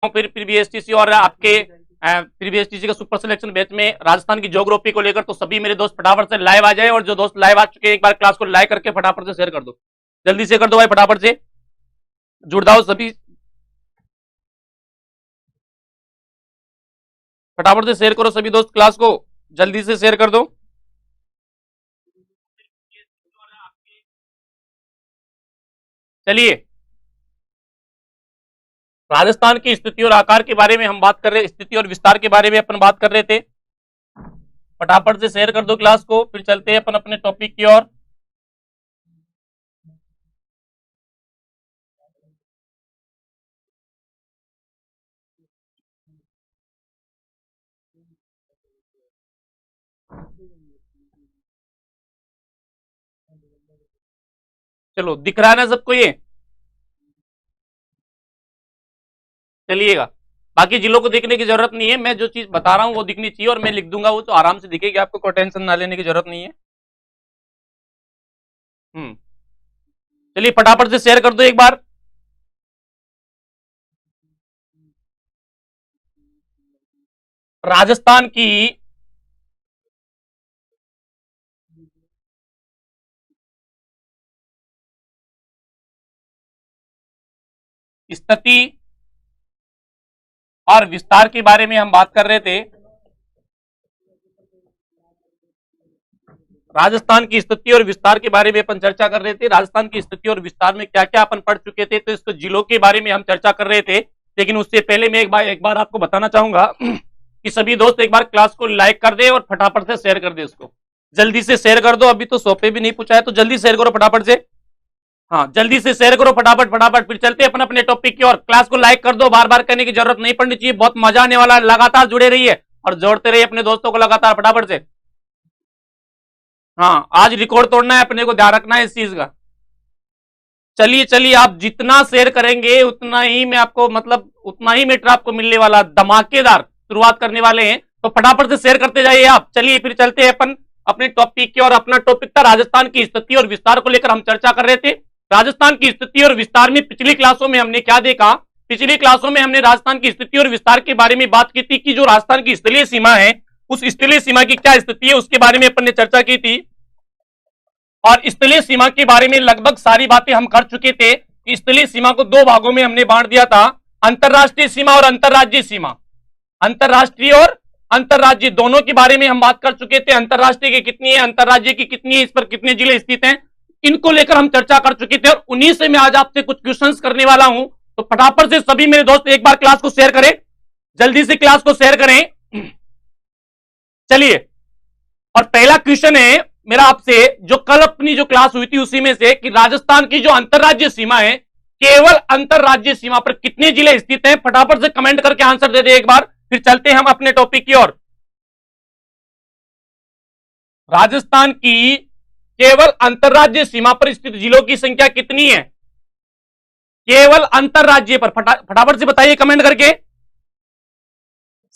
फिर प्रीवीएसटीसी और आपके प्रीवीएसटीसी का सुपर सिलेक्शन बैच में राजस्थान की ज्योग्राफी को लेकर। तो सभी मेरे दोस्त फटाफट से लाइव आ जाए, और जो दोस्त लाइव आ चुके हैं एक बार क्लास को लाइक करके फटाफट से शेयर कर दो, जल्दी से कर दो भाई, फटाफट से जुड़ जाओ सभी, फटाफट से शेयर करो सभी दोस्त, क्लास को जल्दी से शेयर कर दो। चलिए, राजस्थान की स्थिति और आकार के बारे में हम बात कर रहे, स्थिति और विस्तार के बारे में अपन बात कर रहे थे। फटाफट से शेयर कर दो क्लास को, फिर चलते हैं अपन अपने टॉपिक की ओर। चलो, दिख रहा है ना सबको ये? चलिएगा, बाकी जिलों को देखने की जरूरत नहीं है, मैं जो चीज बता रहा हूं वो दिखनी चाहिए, और मैं लिख दूंगा वो तो आराम से दिखेगी आपको, कोई टेंशन ना लेने की जरूरत नहीं है। चलिए फटाफट से शेयर कर दो एक बार। राजस्थान की स्थिति और विस्तार के बारे में हम बात कर रहे थे। राजस्थान की स्थिति और विस्तार के बारे में अपन चर्चा कर रहे थे। राजस्थान की स्थिति और विस्तार में क्या क्या अपन पढ़ चुके थे, तो इसको जिलों के बारे में हम चर्चा कर रहे थे। लेकिन उससे पहले मैं एक बार आपको बताना चाहूंगा कि सभी दोस्त एक बार क्लास को लाइक कर दे और फटाफट से शेयर कर दे, इसको जल्दी से शेयर कर दो। अभी तो सोपे भी नहीं पूछा है, तो जल्दी शेयर करो फटाफट से। हाँ, जल्दी से शेयर करो फटाफट फटाफट, फिर चलते अपन अपने टॉपिक की ओर। क्लास को लाइक कर दो, बार बार करने की जरूरत नहीं पड़नी चाहिए, बहुत मजा आने वाला है। लगातार जुड़े रहिए और जोड़ते रहिए अपने दोस्तों को लगातार, फटाफट से। हाँ, आज रिकॉर्ड तोड़ना है अपने को, ध्यान रखना है इस चीज का। चलिए चलिए, आप जितना शेयर करेंगे उतना ही मैं आपको, मतलब उतना ही मीटर आपको मिलने वाला, धमाकेदार शुरुआत करने वाले हैं, तो फटाफट से शेयर करते जाइए आप। चलिए फिर चलते हैं अपन अपने टॉपिक की, और अपना टॉपिक था राजस्थान की स्थिति और विस्तार को लेकर हम चर्चा कर रहे थे। राजस्थान की स्थिति और विस्तार में पिछली क्लासों में हमने क्या देखा? पिछली क्लासों में हमने राजस्थान की स्थिति और विस्तार के बारे में बात की थी कि जो राजस्थान की स्थलीय सीमा है, उस स्थलीय सीमा की क्या स्थिति है उसके बारे में अपन ने चर्चा की थी। और स्थलीय सीमा के बारे में लगभग सारी बातें हम कर चुके थे। स्थलीय सीमा को दो भागों में हमने बांट दिया था, अंतरराष्ट्रीय सीमा और अंतरराज्यीय सीमा। अंतरराष्ट्रीय और अंतरराज्यीय दोनों के बारे में हम बात कर चुके थे। अंतरराष्ट्रीय की कितनी है, अंतरराज्यीय की कितनी है, इस पर कितने जिले स्थित हैं, इनको लेकर हम चर्चा कर चुके थे। और उन्हीं से मैं आज आपसे कुछ क्वेश्चंस करने वाला हूं, तो फटाफट से सभी मेरे दोस्त एक बार क्लास को शेयर करें, जल्दी से क्लास को शेयर करें। चलिए, और पहला क्वेश्चन है मेरा आपसे, जो कल अपनी जो क्लास हुई थी उसी में से, कि राजस्थान की जो अंतरराज्यीय सीमा है, केवल अंतरराज्यीय सीमा पर कितने जिले स्थित हैं? फटाफट से कमेंट करके आंसर दे दे एक बार, फिर चलते हैं हम अपने टॉपिक की ओर। राजस्थान की केवल अंतरराज्यीय सीमा पर स्थित जिलों की संख्या कितनी है? केवल अंतरराज्यीय पर, फटाफट से बताइए कमेंट करके,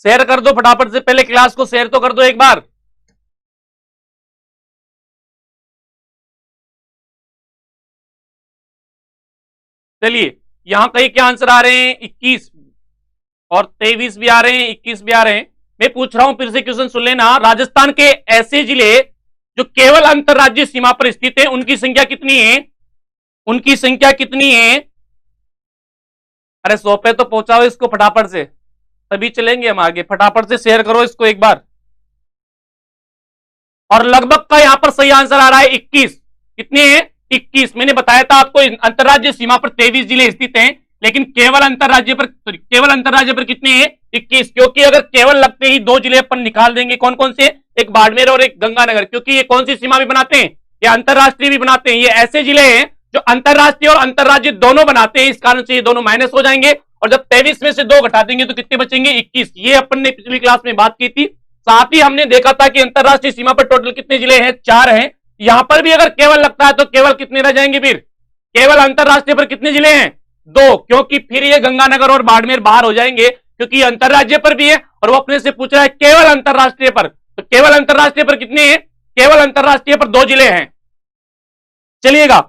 शेयर कर दो फटाफट से, पहले क्लास को शेयर तो कर दो एक बार। चलिए, यहां कई क्या आंसर आ रहे हैं? 21 और 23 भी आ रहे हैं, 21 भी आ रहे हैं। मैं पूछ रहा हूं, फिर से क्वेश्चन सुन लेना। राजस्थान के ऐसे जिले जो केवल अंतरराज्यीय सीमा पर स्थित है, उनकी संख्या कितनी है? उनकी संख्या कितनी है? अरे 100 पे तो पहुंचाओ इसको फटाफट से, तभी चलेंगे हम आगे। फटाफट से शेयर करो इसको एक बार। और लगभग का यहां पर सही आंसर आ रहा है 21। कितने हैं? 21। मैंने बताया था आपको अंतरराज्यीय सीमा पर 23 जिले स्थित हैं, लेकिन केवल अंतरराज्यीय पर कितने हैं? 21। क्योंकि अगर केवल लगते ही दो जिले अपन निकाल देंगे, कौन कौन से? एक बाड़मेर और एक गंगानगर, क्योंकि ये कौन सी सीमा भी बनाते हैं? ये अंतरराष्ट्रीय भी बनाते हैं। ये ऐसे जिले हैं जो अंतरराष्ट्रीय और अंतरराज्यीय दोनों बनाते हैं, इस कारण से ये दोनों माइनस हो जाएंगे। और जब 23 में से 2 घटा देंगे तो कितने बचेंगे? 21। ये अपन ने पिछली क्लास में बात की थी। साथ ही हमने देखा था कि अंतरराष्ट्रीय सीमा पर टोटल कितने जिले हैं? 4 हैं। यहां पर भी अगर केवल लगता है तो केवल कितने रह जाएंगे? फिर केवल अंतरराष्ट्रीय पर कितने जिले हैं? 2, क्योंकि फिर ये गंगानगर और बाड़मेर बाहर हो जाएंगे, क्योंकि अंतरराज्यीय पर भी है और वो अपने से पूछ रहा है केवल अंतरराष्ट्रीय पर। तो केवल अंतरराष्ट्रीय पर कितने हैं? केवल अंतरराष्ट्रीय पर 2 जिले हैं। चलिएगा,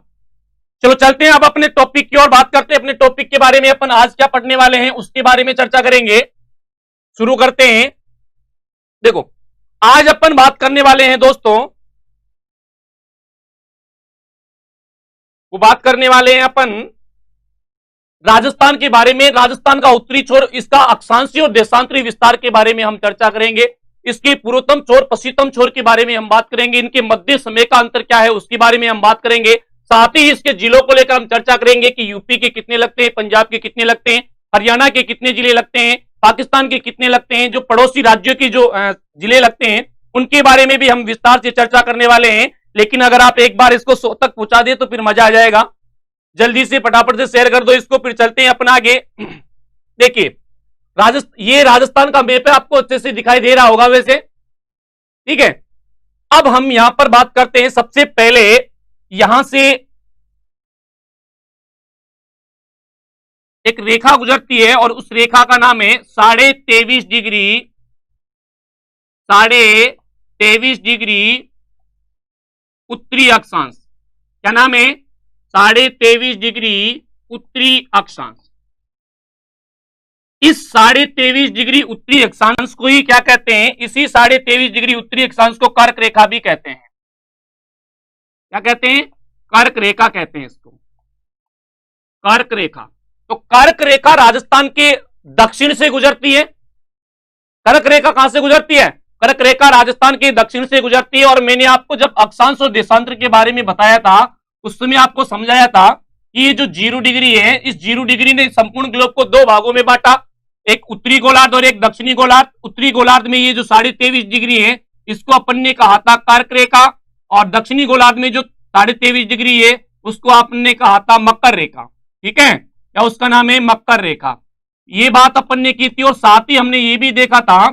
चलो चलते हैं अब अपने टॉपिक की ओर, बात करते हैं अपने टॉपिक के बारे में। अपन आज क्या पढ़ने वाले हैं उसके बारे में चर्चा करेंगे। शुरू करते हैं। देखो, आज अपन बात करने वाले हैं दोस्तों, वो बात करने वाले हैं अपन राजस्थान के बारे में। राजस्थान का उत्तरी छोर, इसका अक्षांशीय और देशांतरी विस्तार के बारे में हम चर्चा करेंगे। इसके पूर्वोत्तम छोर, पश्चिमतम छोर के बारे में हम बात करेंगे। इनके मध्य समय का अंतर क्या है उसके बारे में हम बात करेंगे। साथ ही इसके जिलों को लेकर हम चर्चा करेंगे कि यूपी के कितने लगते हैं, पंजाब के कितने लगते हैं, हरियाणा के कितने जिले लगते हैं, पाकिस्तान के कितने लगते हैं, जो पड़ोसी राज्यों के जो जिले लगते हैं उनके बारे में भी हम विस्तार से चर्चा करने वाले हैं। लेकिन अगर आप एक बार इसको 100 तक पहुंचा दे तो फिर मजा आ जाएगा। जल्दी से फटाफट से शेयर कर दो इसको, फिर चलते हैं अपना आगे। देखिए, ये राजस्थान का मैप है, आपको अच्छे से दिखाई दे रहा होगा वैसे, ठीक है। अब हम यहां पर बात करते हैं, सबसे पहले यहां से एक रेखा गुजरती है और उस रेखा का नाम है 23.5 डिग्री, 23.5 डिग्री उत्तरी अक्षांश। क्या नाम है? 23.5 डिग्री उत्तरी अक्षांश। इस 23.5 डिग्री उत्तरी अक्षांश को ही क्या कहते हैं? इसी 23.5 डिग्री उत्तरी अक्षांश को कर्क रेखा भी कहते हैं। क्या कहते हैं? कर्क रेखा कहते हैं इसको, कर्क रेखा। तो कर्क रेखा राजस्थान के दक्षिण से गुजरती है। कर्क रेखा कहां से गुजरती है? कर्क रेखा राजस्थान के दक्षिण से गुजरती है। और मैंने आपको जब अक्षांश और देशांतर के बारे में बताया था उस समय आपको समझाया था कि ये जो 0 डिग्री है, इस 0 डिग्री ने संपूर्ण ग्लोब को 2 भागों में बांटा, एक उत्तरी गोलार्ध और एक दक्षिणी गोलार्ध। उत्तरी गोलार्ध में ये जो 23.5 डिग्री है इसको अपन ने कहा था कर्क रेखा, और दक्षिणी गोलार्ध में जो 23.5 डिग्री है उसको आपने कहा था मकर रेखा। ठीक है, या उसका नाम है मकर रेखा। ये बात अपन ने की थी। और साथ ही हमने ये भी देखा था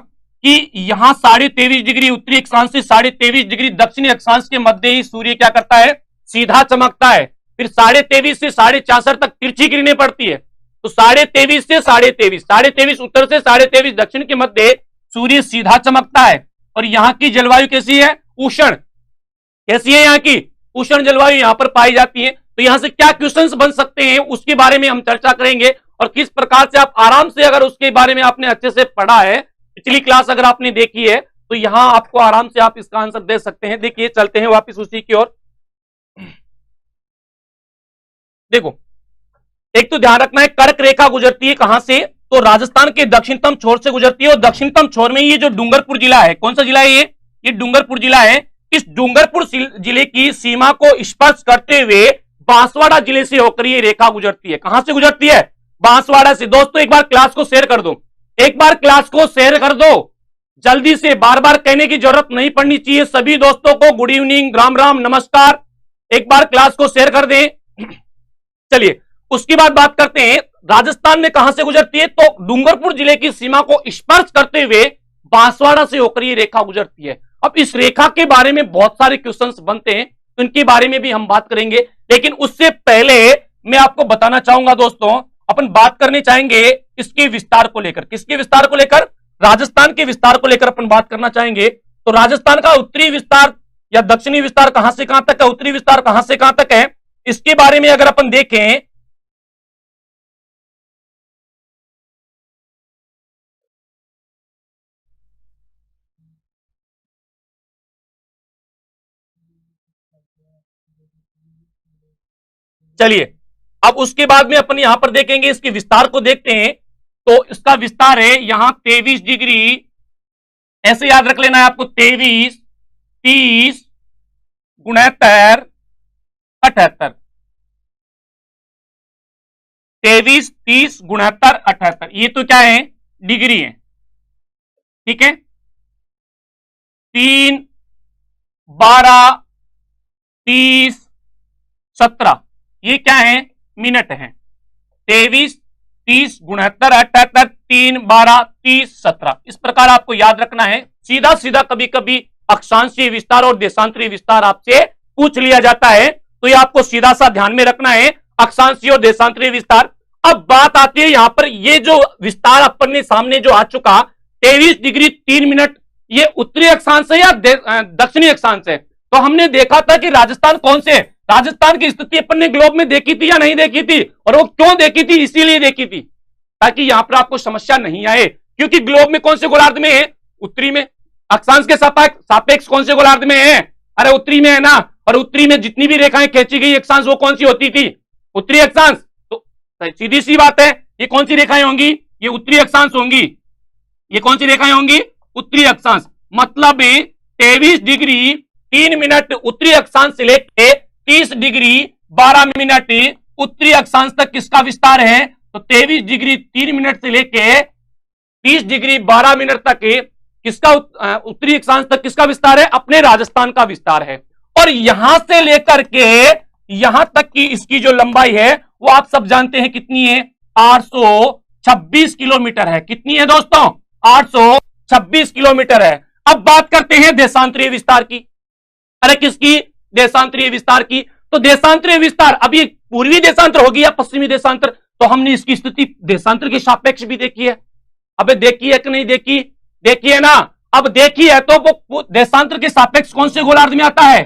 कि यहां 23.5 डिग्री उत्तरी अक्षांश से 23.5 डिग्री दक्षिणी अक्षांश के मध्य ही सूर्य क्या करता है? सीधा चमकता है। फिर 23.5 से 64 तक तिरछी किरणें पड़ती है। तो 23.5 से 23.5 उत्तर से 23.5 दक्षिण के मध्य सूर्य सीधा चमकता है। और यहाँ की जलवायु कैसी है? उष्ण। कैसी है यहाँ की? उष्ण जलवायु यहाँ पर पाई जाती है। तो यहाँ से क्या क्वेश्चंस बन सकते हैं उसके बारे में हम चर्चा करेंगे, और किस प्रकार से आप आराम से, अगर उसके बारे में आपने अच्छे से पढ़ा है, पिछली क्लास अगर आपने देखी है, तो यहां आपको आराम से आप इसका आंसर दे सकते हैं। देखिए, चलते हैं वापस उसी की ओर। देखो, एक तो ध्यान रखना है, कर्क रेखा गुजरती है कहां से? तो राजस्थान के दक्षिणतम छोर से गुजरती है। और दक्षिणतम छोर में ये जो डूंगरपुर जिला है, कौन सा जिला है ये डूंगरपुर जिला है। इस डूंगरपुर जिले की सीमा को स्पर्श करते हुए बांसवाड़ा जिले से होकर ये रेखा गुजरती है। कहां से गुजरती है? बांसवाड़ा से। दोस्तों एक बार क्लास को शेयर कर दो, एक बार क्लास को शेयर कर दो जल्दी से। बार बार कहने की जरूरत नहीं पड़नी चाहिए। सभी दोस्तों को गुड इवनिंग, राम राम, नमस्कार। एक बार क्लास को शेयर कर दें। चलिए, उसकी बात करते हैं राजस्थान में कहां से गुजरती है। तो डूंगरपुर जिले की सीमा को स्पर्श करते हुए बांसवाड़ा से होकर ये रेखा गुजरती है। अब इस रेखा के बारे में बहुत सारे क्वेश्चंस बनते हैं, तो इनके बारे में भी हम बात करेंगे। लेकिन उससे पहले मैं आपको बताना चाहूंगा दोस्तों, अपन बात करने चाहेंगे इसके विस्तार को लेकर। किसके विस्तार को लेकर? राजस्थान के विस्तार को लेकर अपन बात करना चाहेंगे। तो राजस्थान का उत्तरी विस्तार या दक्षिणी विस्तार कहां से कहां तक है, उत्तरी विस्तार कहां से कहां तक है, इसके बारे में अगर अपन देखें, चलिए अब उसके बाद में अपन यहां पर देखेंगे, इसके विस्तार को देखते हैं। तो इसका विस्तार है यहां 23 डिग्री, ऐसे याद रख लेना है आपको, 23, 30, 69, 78, 23, 30, 69, 78, ये तो क्या है? डिग्री है। ठीक है, 3, 12, 30, 17, ये क्या है? मिनट है। 23, 30, 69, 78, 3, 12, 30, 17, इस प्रकार आपको याद रखना है। सीधा सीधा कभी कभी अक्षांशीय विस्तार और देशांतरीय विस्तार आपसे पूछ लिया जाता है, तो ये आपको सीधा सा ध्यान में रखना है, अक्षांशीय और देशांतरीय विस्तार। अब बात आती है यहां पर, ये जो विस्तार अपन ने सामने जो आ चुका 23 डिग्री 3 मिनट, ये उत्तरी अक्षांश है या दक्षिणी अक्षांश है? तो हमने देखा था कि राजस्थान कौन से राजस्थान की स्थिति अपन ने ग्लोब में देखी थी या नहीं देखी थी, और वो क्यों देखी थी, इसीलिए देखी थी ताकि यहां पर आपको समस्या नहीं आए, क्योंकि ग्लोब में कौन से गोलार्ध में है, उत्तरी में। अक्षांश के सापेक्ष कौन से गोलार्ध में है, अरे उत्तरी में है ना, और उत्तरी में जितनी भी रेखाएं खींची गई अक्षांश वो कौन सी होती थी, उत्तरी अक्षांश। तो सीधी सी बात है, ये कौन सी रेखाएं होंगी, ये उत्तरी अक्षांश होंगी। ये कौन सी रेखाएं होंगी, उत्तरी अक्षांश। मतलब 23 डिग्री 3 मिनट उत्तरी अक्षांश से लेकर 30 डिग्री 12 मिनट उत्तरी अक्षांश तक किसका विस्तार है, तो 23 डिग्री 3 मिनट से लेकर 30 डिग्री 12 मिनट तक किसका उत्तरी अक्षांश तक किसका विस्तार है, अपने राजस्थान का विस्तार है। और यहां से लेकर के यहां तक की इसकी जो लंबाई है वो आप सब जानते हैं कितनी है, 826 किलोमीटर है। कितनी है दोस्तों, 826 किलोमीटर है। अब बात करते हैं देशांतरीय विस्तार की। अरे किसकी, देशांतरीय विस्तार की। तो देशांतरीय विस्तार, अब ये पूर्वी देशांतर होगी या पश्चिमी देशांतर, तो हमने इसकी स्थिति देशांतर के सापेक्ष भी देखी है। अबे देखी है कि नहीं देखी, देखी है ना। अब देखी है तो वो देशांतर के सापेक्ष कौन से गोलार्ध में आता है,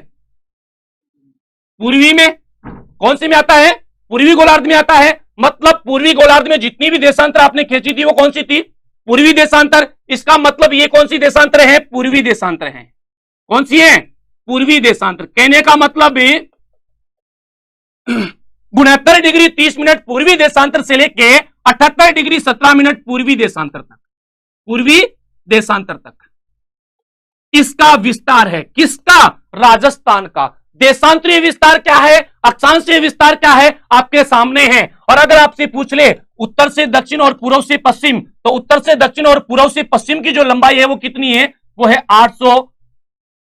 पूर्वी में। कौन से में आता है, पूर्वी गोलार्ध में आता है। मतलब पूर्वी गोलार्ध में जितनी भी देशांतर आपने खींची थी वो कौन सी थी, पूर्वी देशांतर। इसका मतलब ये कौन सी देशांतर है, पूर्वी देशांतर है। कौन सी है, पूर्वी देशांतर। कहने का मतलब 69 डिग्री 30 मिनट पूर्वी देशांतर से लेके 78 डिग्री 17 मिनट पूर्वी देशांतर तक, पूर्वी देशांतर तक इसका विस्तार है। किसका, राजस्थान का। देशांतरीय विस्तार क्या है, अक्षांशीय विस्तार क्या है, आपके सामने है। और अगर आपसे पूछ ले उत्तर से दक्षिण और पूर्व से पश्चिम, तो उत्तर से दक्षिण और पूर्व से पश्चिम की जो लंबाई है वो कितनी है, वो है 800,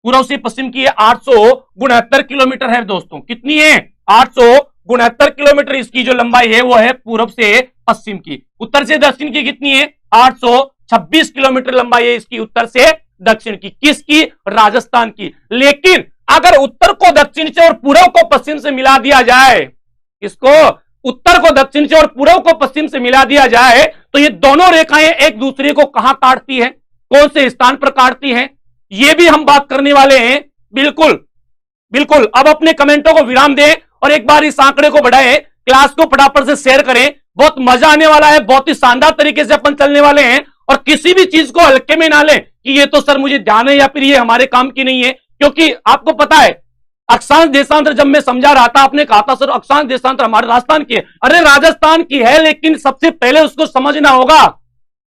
पूर्व से पश्चिम की 869 किलोमीटर है दोस्तों। कितनी है, 869 किलोमीटर इसकी जो लंबाई है वो है पूर्व से पश्चिम की। उत्तर से दक्षिण की कितनी है, 826 किलोमीटर लंबाई है इसकी उत्तर से दक्षिण की। किसकी, राजस्थान की। लेकिन अगर उत्तर को दक्षिण से और पूर्व को पश्चिम से मिला दिया जाए, इसको उत्तर को दक्षिण से और पूर्व को पश्चिम से मिला दिया जाए, तो ये दोनों रेखाएं एक दूसरे को कहां काटती है, कौन से स्थान पर काटती हैं, ये भी हम बात करने वाले हैं। बिल्कुल बिल्कुल। अब अपने कमेंटों को विराम दें और एक बार इस आंकड़े को बढ़ाएं, क्लास को फटाफट से शेयर करें। बहुत मजा आने वाला है, बहुत ही शानदार तरीके से अपन चलने वाले हैं। और किसी भी चीज को हल्के में ना लें कि ये तो सर मुझे ध्यान है या फिर ये हमारे काम की नहीं है, क्योंकि आपको पता है अक्षांश देशांतर जब मैं समझा रहा था, आपने कहा था सर अक्षांश देशांतर हमारे राजस्थान की है। अरे राजस्थान की है, लेकिन सबसे पहले उसको समझना होगा।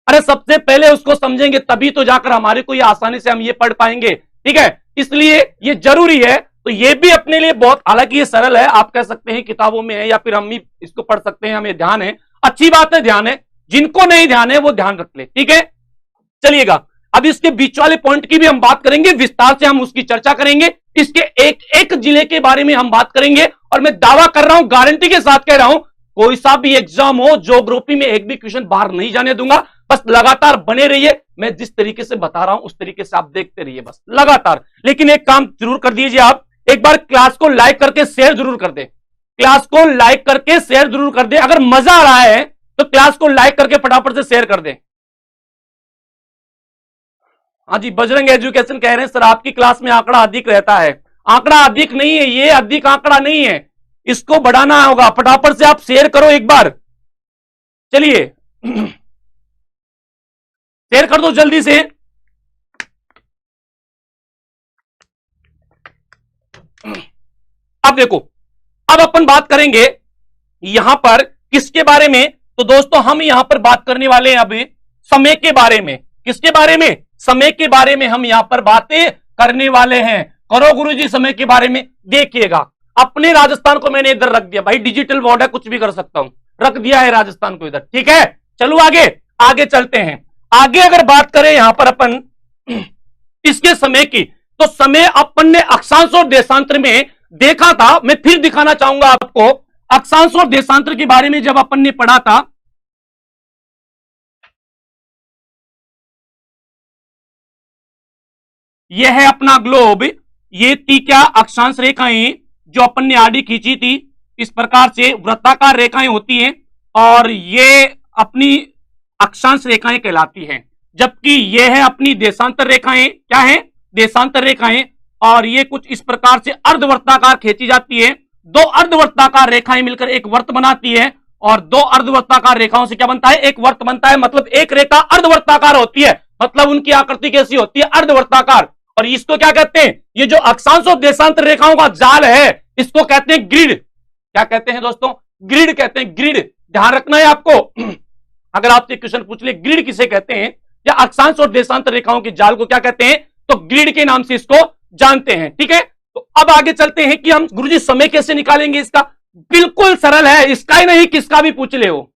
अरे सबसे पहले उसको समझेंगे तभी तो जाकर हमारे को ये आसानी से हम ये पढ़ पाएंगे, ठीक है। इसलिए ये जरूरी है। तो ये भी अपने लिए बहुत, हालांकि ये सरल है, आप कह सकते हैं किताबों में है या फिर हम भी इसको पढ़ सकते हैं, हमें ध्यान है, अच्छी बात है, ध्यान है। जिनको नहीं ध्यान है वो ध्यान रख ले, ठीक है। चलिएगा, अब इसके बीच वाले पॉइंट की भी हम बात करेंगे, विस्तार से हम उसकी चर्चा करेंगे। इसके एक एक जिले के बारे में हम बात करेंगे। और मैं दावा कर रहा हूं, गारंटी के साथ कह रहा हूं, कोई सा भी एग्जाम हो, ज्योग्राफी में एक भी क्वेश्चन बाहर नहीं जाने दूंगा। बस लगातार बने रहिए, मैं जिस तरीके से बता रहा हूं उस तरीके से आप देखते रहिए, बस लगातार। लेकिन एक काम जरूर कर दीजिए, आप एक बार क्लास को लाइक करके शेयर जरूर कर दें, क्लास को लाइक करके शेयर जरूर कर दें। अगर मजा आ रहा है तो क्लास को लाइक करके फटाफट से शेयर कर दें। हाँ जी, बजरंग एजुकेशन कह रहे हैं सर आपकी क्लास में आंकड़ा अधिक रहता है। आंकड़ा अधिक नहीं है, ये अधिक आंकड़ा नहीं है, इसको बढ़ाना होगा। फटाफट से आप शेयर करो एक बार, चलिए शेयर कर दो जल्दी से। अब देखो, अब अपन बात करेंगे यहां पर किसके बारे में, तो दोस्तों हम यहां पर बात करने वाले हैं अभी समय के बारे में। किसके बारे में, समय के बारे में हम यहां पर बातें करने वाले हैं। करो गुरुजी समय के बारे में। देखिएगा, अपने राजस्थान को मैंने इधर रख दिया, भाई डिजिटल बोर्ड है, कुछ भी कर सकता हूं, रख दिया है राजस्थान को इधर, ठीक है। चलो आगे आगे चलते हैं। आगे अगर बात करें यहां पर अपन इसके समय की, तो समय अपन ने अक्षांश और देशांतर में देखा था। मैं फिर दिखाना चाहूंगा आपको, अक्षांश और देशांतर के बारे में जब अपन ने पढ़ा था, यह है अपना ग्लोब, ये थी क्या अक्षांश रेखाएं जो अपन ने आडी खींची थी, इस प्रकार से वृत्ताकार रेखाएं होती हैं, और ये अपनी अक्षांश रेखाएं कहलाती हैं। जबकि यह है अपनी देशांतर रेखाएं, क्या है, देशांतर रेखाएं, और ये कुछ इस प्रकार से अर्धवृत्ताकार खींची जाती है, दो अर्धवृत्ताकार रेखाएं मिलकर एक वर्त बनाती है, और दो अर्धवृत्ताकार रेखाओं से क्या बनता है? एक वर्त बनता है। मतलब एक रेखा अर्धवृत्ताकार होती है, मतलब उनकी आकृति कैसी होती है? अर्धवृत्ताकार। और इसको क्या कहते हैं? ये जो अक्षांश और देशांतर रेखाओं का जाल है, इसको कहते हैं ग्रिड। क्या कहते हैं दोस्तों? ग्रिड कहते हैं, ग्रिड। ध्यान रखना है आपको। अगर आपसे क्वेश्चन पूछ ले ग्रिड किसे कहते हैं, या अक्षांश और देशांतर रेखाओं के जाल को क्या कहते हैं, तो ग्रिड के नाम से इसको जानते हैं। ठीक है, तो अब आगे चलते हैं कि हम गुरुजी समय कैसे निकालेंगे इसका। बिल्कुल सरल है, इसका ही नहीं किसका भी पूछ ले हो,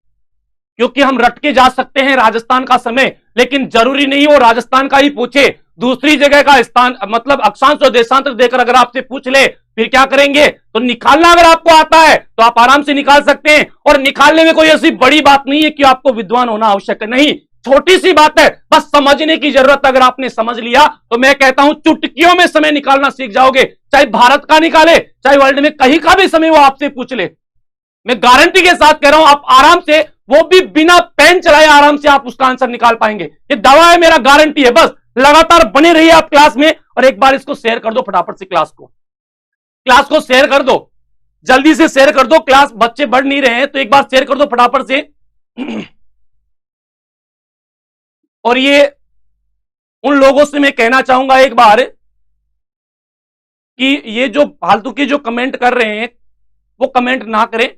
क्योंकि हम रट के जा सकते हैं राजस्थान का समय, लेकिन जरूरी नहीं वो राजस्थान का ही पूछे, दूसरी जगह का स्थान मतलब अक्षांश और देशांतर देकर अगर आपसे पूछ ले, फिर क्या करेंगे? तो निकालना अगर आपको आता है तो आप आराम से निकाल सकते हैं, और निकालने में कोई ऐसी बड़ी बात नहीं है कि आपको विद्वान होना आवश्यक है, नहीं, छोटी सी बात है, बस समझने की जरूरत। अगर आपने समझ लिया तो मैं कहता हूं चुटकियों में समय निकालना सीख जाओगे। चाहे भारत का निकाले, चाहे वर्ल्ड में कहीं का भी समय वो आपसे पूछ ले, मैं गारंटी के साथ कह रहा हूं, आप आराम से, वो भी बिना पेन चलाए आराम से आप उसका आंसर निकाल पाएंगे। ये दवा है, मेरा गारंटी है। बस लगातार बने रहिए आप क्लास में, और एक बार इसको शेयर कर दो फटाफट से, क्लास को शेयर कर दो, जल्दी से शेयर कर दो। क्लास बच्चे बढ़ नहीं रहे हैं, तो एक बार शेयर कर दो फटाफट से। और ये उन लोगों से मैं कहना चाहूंगा एक बार कि ये जो फालतू के जो कमेंट कर रहे हैं वो कमेंट ना करें।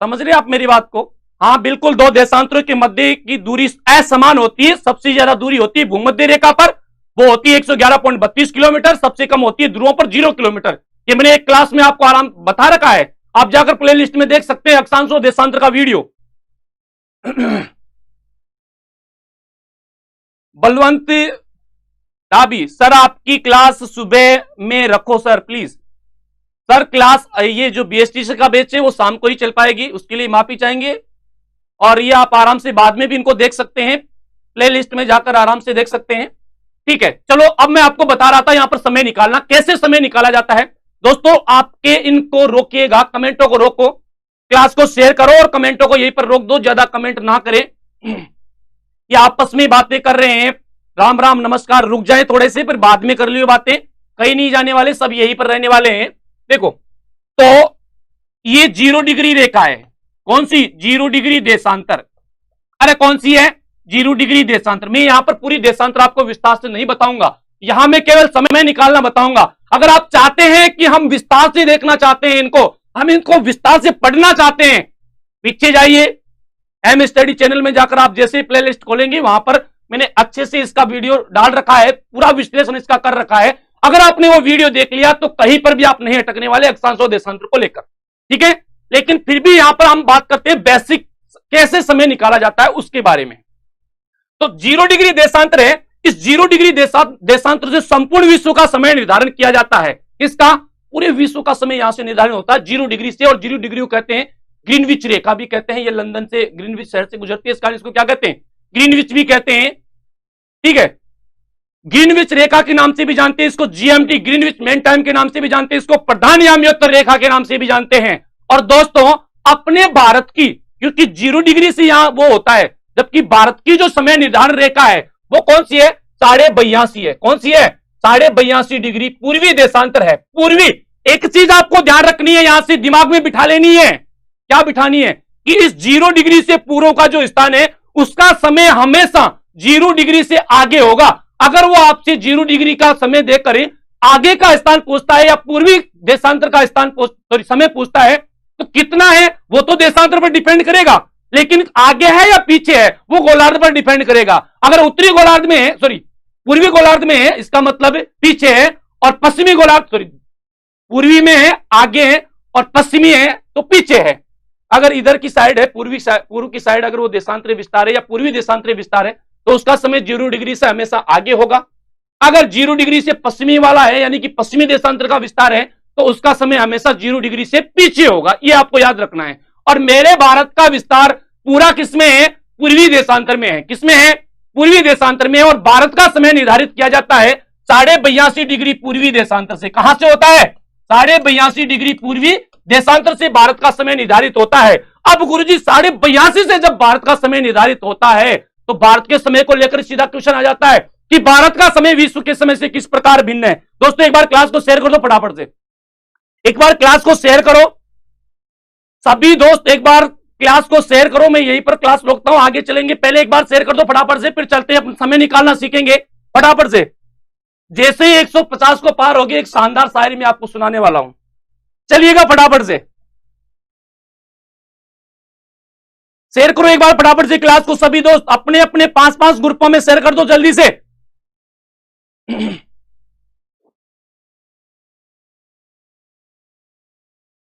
समझ रहे आप मेरी बात को? हाँ बिल्कुल, दो देशांतरों के मध्य की दूरी असमान होती है। सबसे ज्यादा दूरी होती है भूमध्य रेखा पर, वो होती है 111.32 किलोमीटर। सबसे कम होती है ध्रुवों पर 0 किलोमीटर। ये मैंने एक क्लास में आपको आराम बता रखा है, आप जाकर प्ले लिस्ट में देख सकते हैं अक्षांश और देशांतर का वीडियो। बलवंत डाबी सर, आपकी क्लास सुबह में रखो सर प्लीज। सर क्लास ये जो बीएसटीसी का बैच है वो शाम को ही चल पाएगी, उसके लिए माफी चाहेंगे। और ये आप आराम से बाद में भी इनको देख सकते हैं, प्ले लिस्ट में जाकर आराम से देख सकते हैं। ठीक है, चलो अब मैं आपको बता रहा था यहां पर समय निकालना, कैसे समय निकाला जाता है। दोस्तों आपके इनको रोकिएगा, कमेंटों को रोको, क्लास को शेयर करो और कमेंटों को यहीं पर रोक दो, ज्यादा कमेंट ना करें। ये आपस में बातें कर रहे हैं, राम राम नमस्कार, रुक जाए थोड़े से, फिर बाद में कर लियो बातें, कहीं नहीं जाने वाले, सब यहीं पर रहने वाले हैं। देखो तो ये 0 डिग्री रेखा है, कौन सी? 0 डिग्री देशांतर। अरे कौन सी है? 0 डिग्री देशांतर। मैं यहां पर पूरी देशांतर आपको विस्तार से नहीं बताऊंगा, यहां मैं केवल समय निकालना बताऊंगा। अगर आप चाहते हैं कि हम विस्तार से देखना चाहते हैं इनको, हम इनको विस्तार से पढ़ना चाहते हैं, पीछे जाइए, एम स्टडी चैनल में जाकर आप जैसे प्ले लिस्ट खोलेंगे वहां पर मैंने अच्छे से इसका वीडियो डाल रखा है, पूरा विश्लेषण इसका कर रखा है। अगर आपने वो वीडियो देख लिया तो कहीं पर भी आप नहीं अटकने वाले अक्षांश और देशांतर को लेकर। ठीक है, लेकिन फिर भी यहां पर हम बात करते हैं बेसिक कैसे समय निकाला जाता है उसके बारे में। तो 0 डिग्री देशांतर है, इस 0 डिग्री देशांतर से संपूर्ण विश्व का समय निर्धारण किया जाता है। इसका पूरे विश्व का समय यहां से निर्धारण होता है 0 डिग्री से। और 0 डिग्री को कहते हैं ग्रीनविच रेखा भी कहते हैं, ये लंदन से ग्रीनविच शहर से गुजरती है, इस कारण इसको क्या कहते हैं? ग्रीनविच भी कहते हैं। ठीक है, ग्रीनविच रेखा के नाम से भी जानते हैं इसको, जीएमटी ग्रीनविच मेन टाइम के नाम से भी जानते हैं इसको, प्रधान याम्योत्तर रेखा के नाम से भी जानते हैं। और दोस्तों अपने भारत की, क्योंकि 0 डिग्री से यहां वो होता है, जबकि भारत की जो समय निर्धारण रेखा है वो कौन सी है? 82.5 है। कौन सी है? 82.5 डिग्री पूर्वी देशांतर है। पूर्वी, एक चीज आपको ध्यान रखनी है, यहां से दिमाग में बिठा लेनी है। क्या बिठानी है? कि इस 0 डिग्री से पूर्व का जो स्थान है उसका समय हमेशा 0 डिग्री से आगे होगा। अगर वो आपसे 0 डिग्री का समय देकर आगे का स्थान पूछता है या पूर्वी देशांतर का स्थान समय पूछता है तो कितना है वो तो देशांतर पर डिपेंड करेगा, लेकिन आगे है या पीछे है वो गोलार्ध पर डिपेंड करेगा। अगर उत्तरी गोलार्ध में है, सॉरी पूर्वी गोलार्ध में है, इसका मतलब पीछे है, और पश्चिमी गोलार्ध, सॉरी पूर्वी में है आगे है और पश्चिमी है तो पीछे है। अगर इधर की साइड है पूर्व की साइड अगर वो देशांतरी विस्तार है या पूर्वी देशांतरी विस्तार है तो उसका समय 0 डिग्री से हमेशा आगे होगा। अगर 0 डिग्री से पश्चिमी वाला है यानी कि पश्चिमी देशांतर का विस्तार है तो उसका समय हमेशा 0 डिग्री से पीछे होगा, ये आपको याद रखना है। और मेरे भारत का विस्तार पूरा किसमें है? पूर्वी देशांतर में है। किसमें है? पूर्वी देशांतर में है। और भारत का समय निर्धारित किया जाता है 82.5 डिग्री पूर्वी देशांतर से। कहां से होता है? 82.5 डिग्री पूर्वी देशांतर से भारत का समय निर्धारित होता है। अब गुरुजी 82.5 से जब भारत का समय निर्धारित होता है तो भारत के समय को लेकर सीधा क्वेश्चन आ जाता है कि भारत का समय विश्व के समय से किस प्रकार भिन्न है। दोस्तों एक बार क्लास को शेयर कर दो फटाफट से। एक बार क्लास को शेयर करो सभी दोस्त, एक बार क्लास को शेयर करो। मैं यहीं पर क्लास रोकता हूं, आगे चलेंगे। पहले एक बार शेयर कर दो फटाफट से, फिर चलते हैं, समय निकालना सीखेंगे फटाफट से। जैसे ही 150 को पार होगी, एक शानदार शायरी में आपको सुनाने वाला हूं, चलिएगा फटाफट से शेयर करो एक बार फटाफट से क्लास को सभी दोस्त, अपने अपने 5-5 ग्रुपों में शेयर कर दो जल्दी से।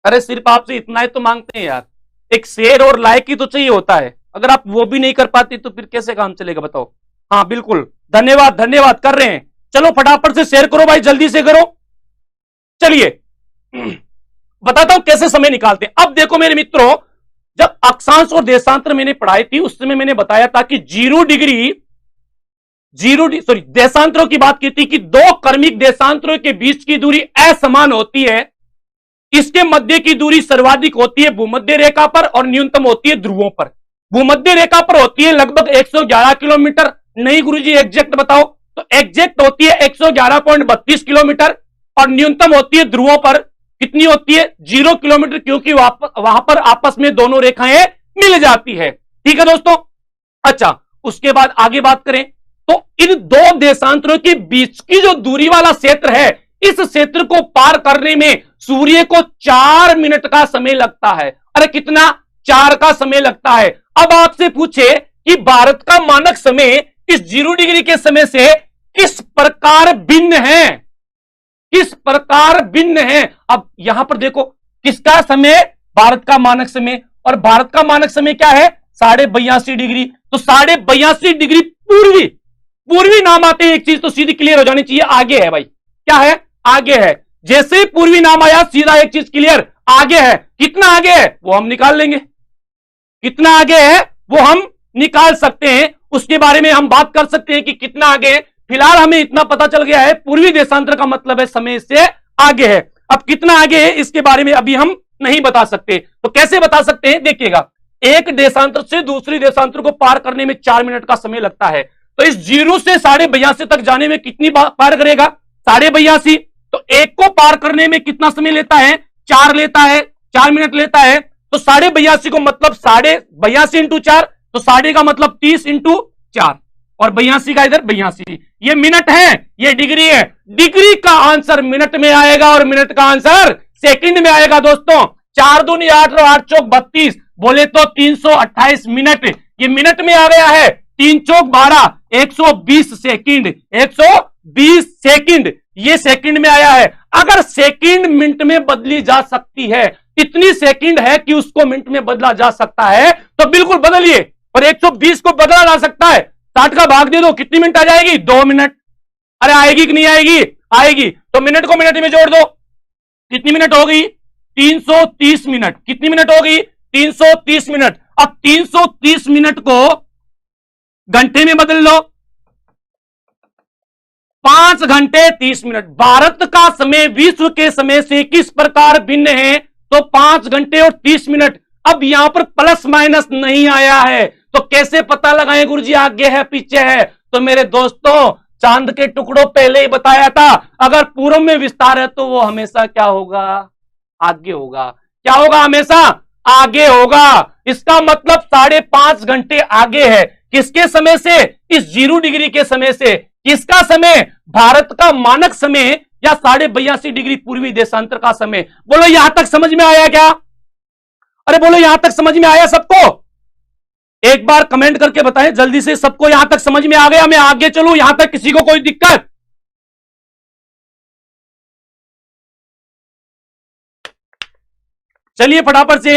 अरे सिर्फ आपसे इतना ही तो मांगते हैं यार, एक शेयर और लाइक ही तो चाहिए होता है। अगर आप वो भी नहीं कर पाती तो फिर कैसे काम चलेगा बताओ। हाँ बिल्कुल, धन्यवाद धन्यवाद, कर रहे हैं। चलो फटाफट से शेयर करो भाई, जल्दी से करो। चलिए बताता हूं कैसे समय निकालते हैं। अब देखो मेरे मित्रों, जब अक्षांश और देशांतर मैंने पढ़ाई थी उस समय मैंने बताया था कि 0 डिग्री देशांतरों की बात की थी कि दो क्रमिक देशांतरों के बीच की दूरी असमान होती है। इसके मध्य की दूरी सर्वाधिक होती है भूमध्य रेखा पर और न्यूनतम होती है ध्रुवों पर। भूमध्य रेखा पर होती है लगभग 111 किलोमीटर। नहीं गुरुजी एग्जैक्ट बताओ, तो एग्जैक्ट होती है 111.32 किलोमीटर और न्यूनतम होती है ध्रुवों पर कितनी होती है 0 किलोमीटर, क्योंकि वहां पर आपस में दोनों रेखाएं मिल जाती है। ठीक है दोस्तों। अच्छा, उसके बाद आगे बात करें तो इन दो देशांतरों के बीच की जो दूरी वाला क्षेत्र है, इस क्षेत्र को पार करने में सूर्य को 4 मिनट का समय लगता है। अरे कितना, 4 का समय लगता है। अब आपसे पूछे कि भारत का मानक समय इस 0 डिग्री के समय से किस प्रकार भिन्न है, किस प्रकार भिन्न है। अब यहां पर देखो किसका समय, भारत का मानक समय, और भारत का मानक समय क्या है 82.5 डिग्री। तो 82.5 डिग्री पूर्वी, पूर्वी नाम आते हैं, एक चीज तो सीधी क्लियर हो जानी चाहिए, आगे है भाई। क्या है, आगे है। जैसे ही पूर्वी नाम आया सीधा एक चीज क्लियर, आगे है। कितना आगे है वो हम निकाल लेंगे, कितना आगे है वो हम निकाल सकते हैं, उसके बारे में हम बात कर सकते हैं कि कितना आगे है। फिलहाल हमें इतना पता चल गया है पूर्वी देशांतर का मतलब है समय से आगे है। अब कितना आगे है इसके बारे में अभी हम नहीं बता सकते। तो कैसे बता सकते हैं, देखिएगा, एक देशांतर से दूसरी देशांतर को पार करने में 4 मिनट का समय लगता है। तो इस 0 से 82.5 तक जाने में कितनी पार करेगा 82.5। तो एक को पार करने में कितना समय लेता है 4 लेता है, 4 मिनट लेता है। तो 82.5 को मतलब 82 इंटू 4, तो 1.5 का मतलब 30 इंटू 4 और 82 का इधर 82। ये मिनट है, ये डिग्री है। डिग्री का आंसर मिनट में आएगा और मिनट का आंसर सेकंड में आएगा दोस्तों। 4 दूनी 8 और 8 चौक 32, बोले तो 328 मिनट, ये मिनट में आ गया है। 3 चौक 12, 120 सेकंड, 120 सेकंड, ये सेकंड में आया है। अगर सेकंड मिनट में बदली जा सकती है, इतनी सेकंड है कि उसको मिनट में बदला जा सकता है, तो बिल्कुल बदलिए। और 120 को बदला जा सकता है, 60 का भाग दे दो, कितनी मिनट आ जाएगी 2 मिनट। अरे आएगी कि नहीं आएगी, आएगी। तो मिनट को मिनट में जोड़ दो, कितनी मिनट हो गई 330 मिनट। कितनी मिनट हो गई 330 मिनट। अब 330 मिनट को घंटे में बदल लो, 5 घंटे 30 मिनट। भारत का समय विश्व के समय से किस प्रकार भिन्न है, तो 5 घंटे और 30 मिनट। अब यहां पर प्लस माइनस नहीं आया है, तो कैसे पता लगाएं गुरुजी आगे है पीछे है। तो मेरे दोस्तों, चांद के टुकड़ों पहले ही बताया था, अगर पूर्व में विस्तार है तो वो हमेशा क्या होगा, आगे होगा। क्या होगा, हमेशा आगे होगा। इसका मतलब 5.5 घंटे आगे है किसके समय से, इस 0 डिग्री के समय से। किसका समय, भारत का मानक समय या 82.5 डिग्री पूर्वी देशांतर का समय। बोलो यहां तक समझ में आया क्या, अरे बोलो यहां तक समझ में आया सबको, एक बार कमेंट करके बताएं जल्दी से, सबको यहां तक समझ में आ गया। मैं आगे चलूं, यहां तक किसी को कोई दिक्कत। चलिए फटाफट से,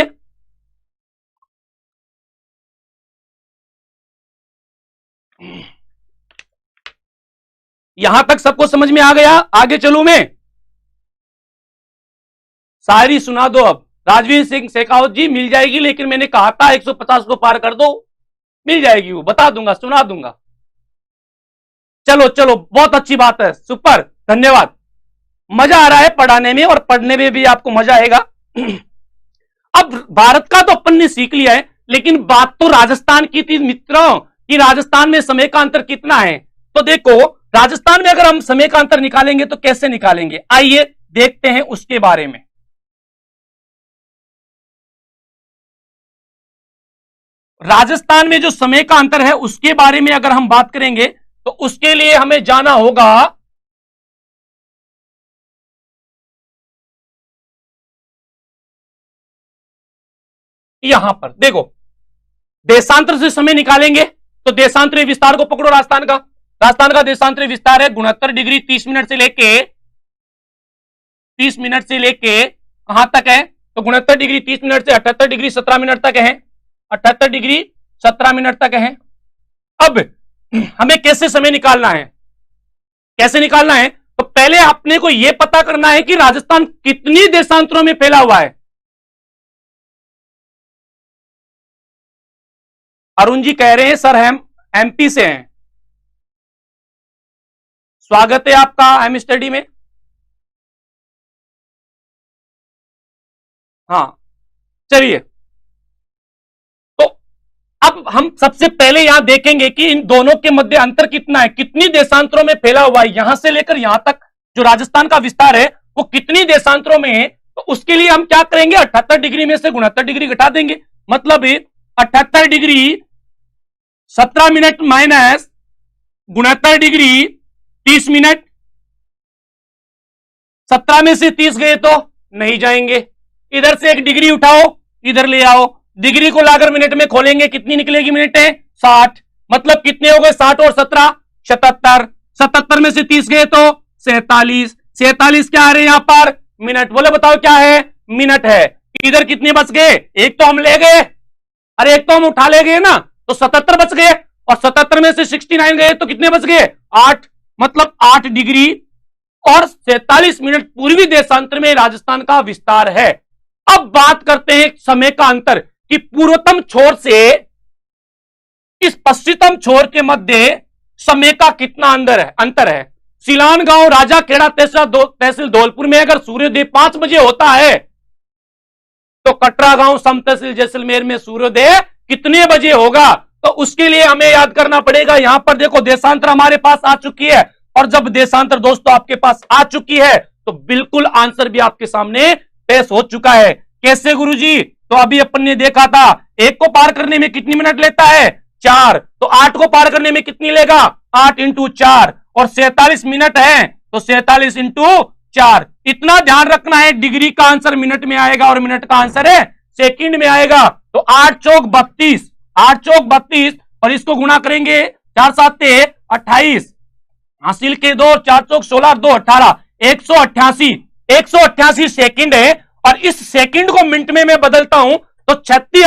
यहां तक सबको समझ में आ गया, आगे चलूं मैं, शायरी सुना दो। अब राजवीर सिंह शेखावत जी मिल जाएगी, लेकिन मैंने कहा था 150 को पार कर दो, मिल जाएगी, वो बता दूंगा, सुना दूंगा। चलो चलो, बहुत अच्छी बात है, सुपर, धन्यवाद। मजा आ रहा है पढ़ाने में और पढ़ने में भी आपको मजा आएगा। अब भारत का तो अपन ने सीख लिया है, लेकिन बात तो राजस्थान की थी मित्रों, कि राजस्थान में समय का अंतर कितना है। तो देखो राजस्थान में अगर हम समय का अंतर निकालेंगे तो कैसे निकालेंगे, आइए देखते हैं उसके बारे में। राजस्थान में जो समय का अंतर है उसके बारे में अगर हम बात करेंगे तो उसके लिए हमें जाना होगा यहां पर। देखो, देशांतर से समय निकालेंगे तो देशांतरीय विस्तार को पकड़ो। राजस्थान का देशांतरीय विस्तार है 69 डिग्री 30 मिनट से लेके कहां तक है? तो 69 डिग्री 30 मिनट से 78 डिग्री 17 मिनट तक है। 78 डिग्री 17 मिनट तक है। अब हमें कैसे समय निकालना है? तो पहले अपने को यह पता करना है कि राजस्थान कितनी देशांतरों में फैला हुआ है। अरुण जी कह रहे हैं सर हम एमपी से हैं। स्वागत है आपका एम स्टडी में। हाँ, चलिए, तो अब हम सबसे पहले यहां देखेंगे कि इन दोनों के मध्य अंतर कितना है, कितनी देशांतरों में फैला हुआ है। यहां से लेकर यहां तक जो राजस्थान का विस्तार है वो कितनी देशांतरों में है। तो उसके लिए हम क्या करेंगे, 78 डिग्री में से 69 डिग्री घटा देंगे। मतलब 78 degree 17 minute minus 69 degree 30 minute. 17 में से 30 गए तो नहीं जाएंगे। इधर से एक डिग्री उठाओ, इधर ले आओ। डिग्री को लाकर मिनट में खोलेंगे, कितनी निकलेगी मिनट है? 60। मतलब कितने हो गए? 60 और 17 77। 77 में से 30 गए तो 47। 47 क्या आ रहे हैं यहां पर? मिनट। बोले बताओ क्या है? मिनट है। इधर कितने बच गए? एक तो हम ले गए, अरे एक तो हम उठा ले गए ना, तो 77 बच गए। और 77 में से 69 गए तो कितने बच गए? 8। मतलब 8 डिग्री और 47 मिनट पूर्वी देशांतर में राजस्थान का विस्तार है। अब बात करते हैं समय का अंतर कि पूर्वतम छोर से इस पश्चिमतम छोर के मध्य समय का कितना अंतर है। सिलान गांव राजा खेड़ा तहसील धौलपुर में अगर सूर्योदय 5 बजे होता है तो कटरा गांव सम तहसील जैसलमेर में सूर्योदय कितने बजे होगा? तो उसके लिए हमें याद करना पड़ेगा। यहां पर देखो देशांतर हमारे पास आ चुकी है, और जब देशांतर दोस्तों आपके पास आ चुकी है तो बिल्कुल आंसर भी आपके सामने पेश हो चुका है। कैसे गुरुजी? तो अभी अपन ने देखा था 1 को पार करने में कितनी मिनट लेता है? 4। तो 8 को पार करने में कितनी लेगा? 8 इंटू 4। और 47 मिनट है तो 47 इंटू 4। इतना ध्यान रखना है, डिग्री का आंसर मिनट में आएगा और मिनट का आंसर है सेकंड में आएगा। तो 8 चौक 32, 8 चौक 32, और इसको गुणा करेंगे 4 7 28, हासिल के 2, 4 चौक 16, 2 18, 188 सेकंड है। और इस सेकंड को मिनट में मैं बदलता हूं तो 36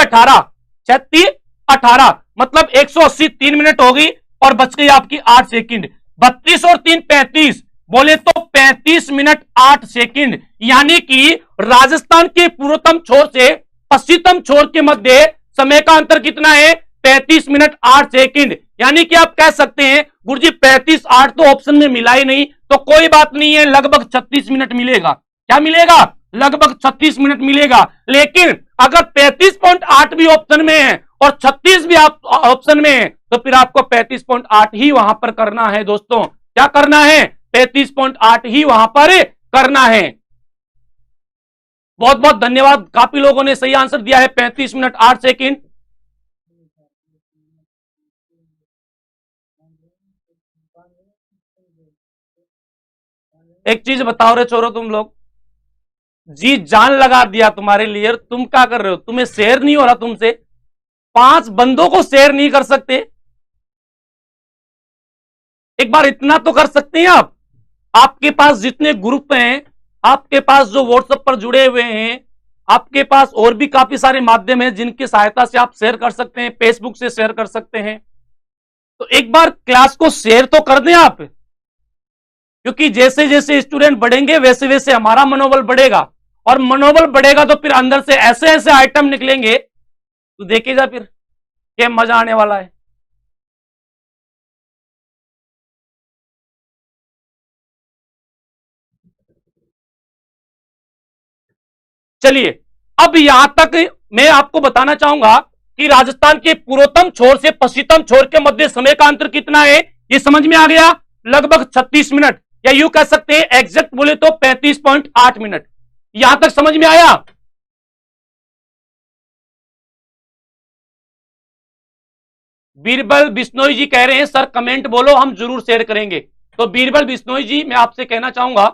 18 मतलब 180 3 मिनट हो गई, और बच गई आपकी 8 सेकंड। 32 और 3 35, बोले तो 35 मिनट 8 सेकंड। यानी कि राजस्थान के पूर्वतम छोर से पश्चिमतम छोर के मध्य समय का अंतर कितना है? 35 मिनट 8 सेकंड। यानी कि आप कह सकते हैं गुरुजी 35 8 तो ऑप्शन में मिला ही नहीं, तो कोई बात नहीं है, लगभग 36 मिनट मिलेगा। क्या मिलेगा? लगभग 36 मिनट मिलेगा। लेकिन अगर 35.8 भी ऑप्शन में है और 36 भी आप ऑप्शन में है तो फिर आपको 35.8 ही वहां पर करना है दोस्तों। क्या करना है? 35.8 ही वहां पर करना है। बहुत बहुत धन्यवाद, काफी लोगों ने सही आंसर दिया है 35 मिनट 8 सेकंड। एक चीज बताओ रे चोरो, तुम लोग जी जान लगा दिया तुम्हारे लिए, तुम क्या कर रहे हो? तुम्हें शेयर नहीं हो रहा तुमसे? 5 बंदों को शेयर नहीं कर सकते? एक बार इतना तो कर सकते हैं आप। आपके पास जितने ग्रुप हैं, आपके पास जो व्हाट्सएप पर जुड़े हुए हैं, आपके पास और भी काफी सारे माध्यम हैं जिनकी सहायता से आप शेयर कर सकते हैं, फेसबुक से शेयर कर सकते हैं। तो एक बार क्लास को शेयर तो कर दें आप, क्योंकि जैसे जैसे स्टूडेंट बढ़ेंगे वैसे वैसे हमारा मनोबल बढ़ेगा, और मनोबल बढ़ेगा तो फिर अंदर से ऐसे ऐसे आइटम निकलेंगे तो देखिएगा फिर क्या मजा आने वाला है। चलिए, अब यहां तक मैं आपको बताना चाहूंगा कि राजस्थान के पूर्वोत्तम छोर से पश्चिमतम छोर के मध्य समय का अंतर कितना है, ये समझ में आ गया? लगभग 36 मिनट, या यूं कह सकते हैं एग्जैक्ट बोले तो 35.8 मिनट। यहां तक समझ में आया? बीरबल बिश्नोई जी कह रहे हैं सर कमेंट बोलो, हम जरूर शेयर करेंगे। तो बीरबल बिश्नोई जी, मैं आपसे कहना चाहूंगा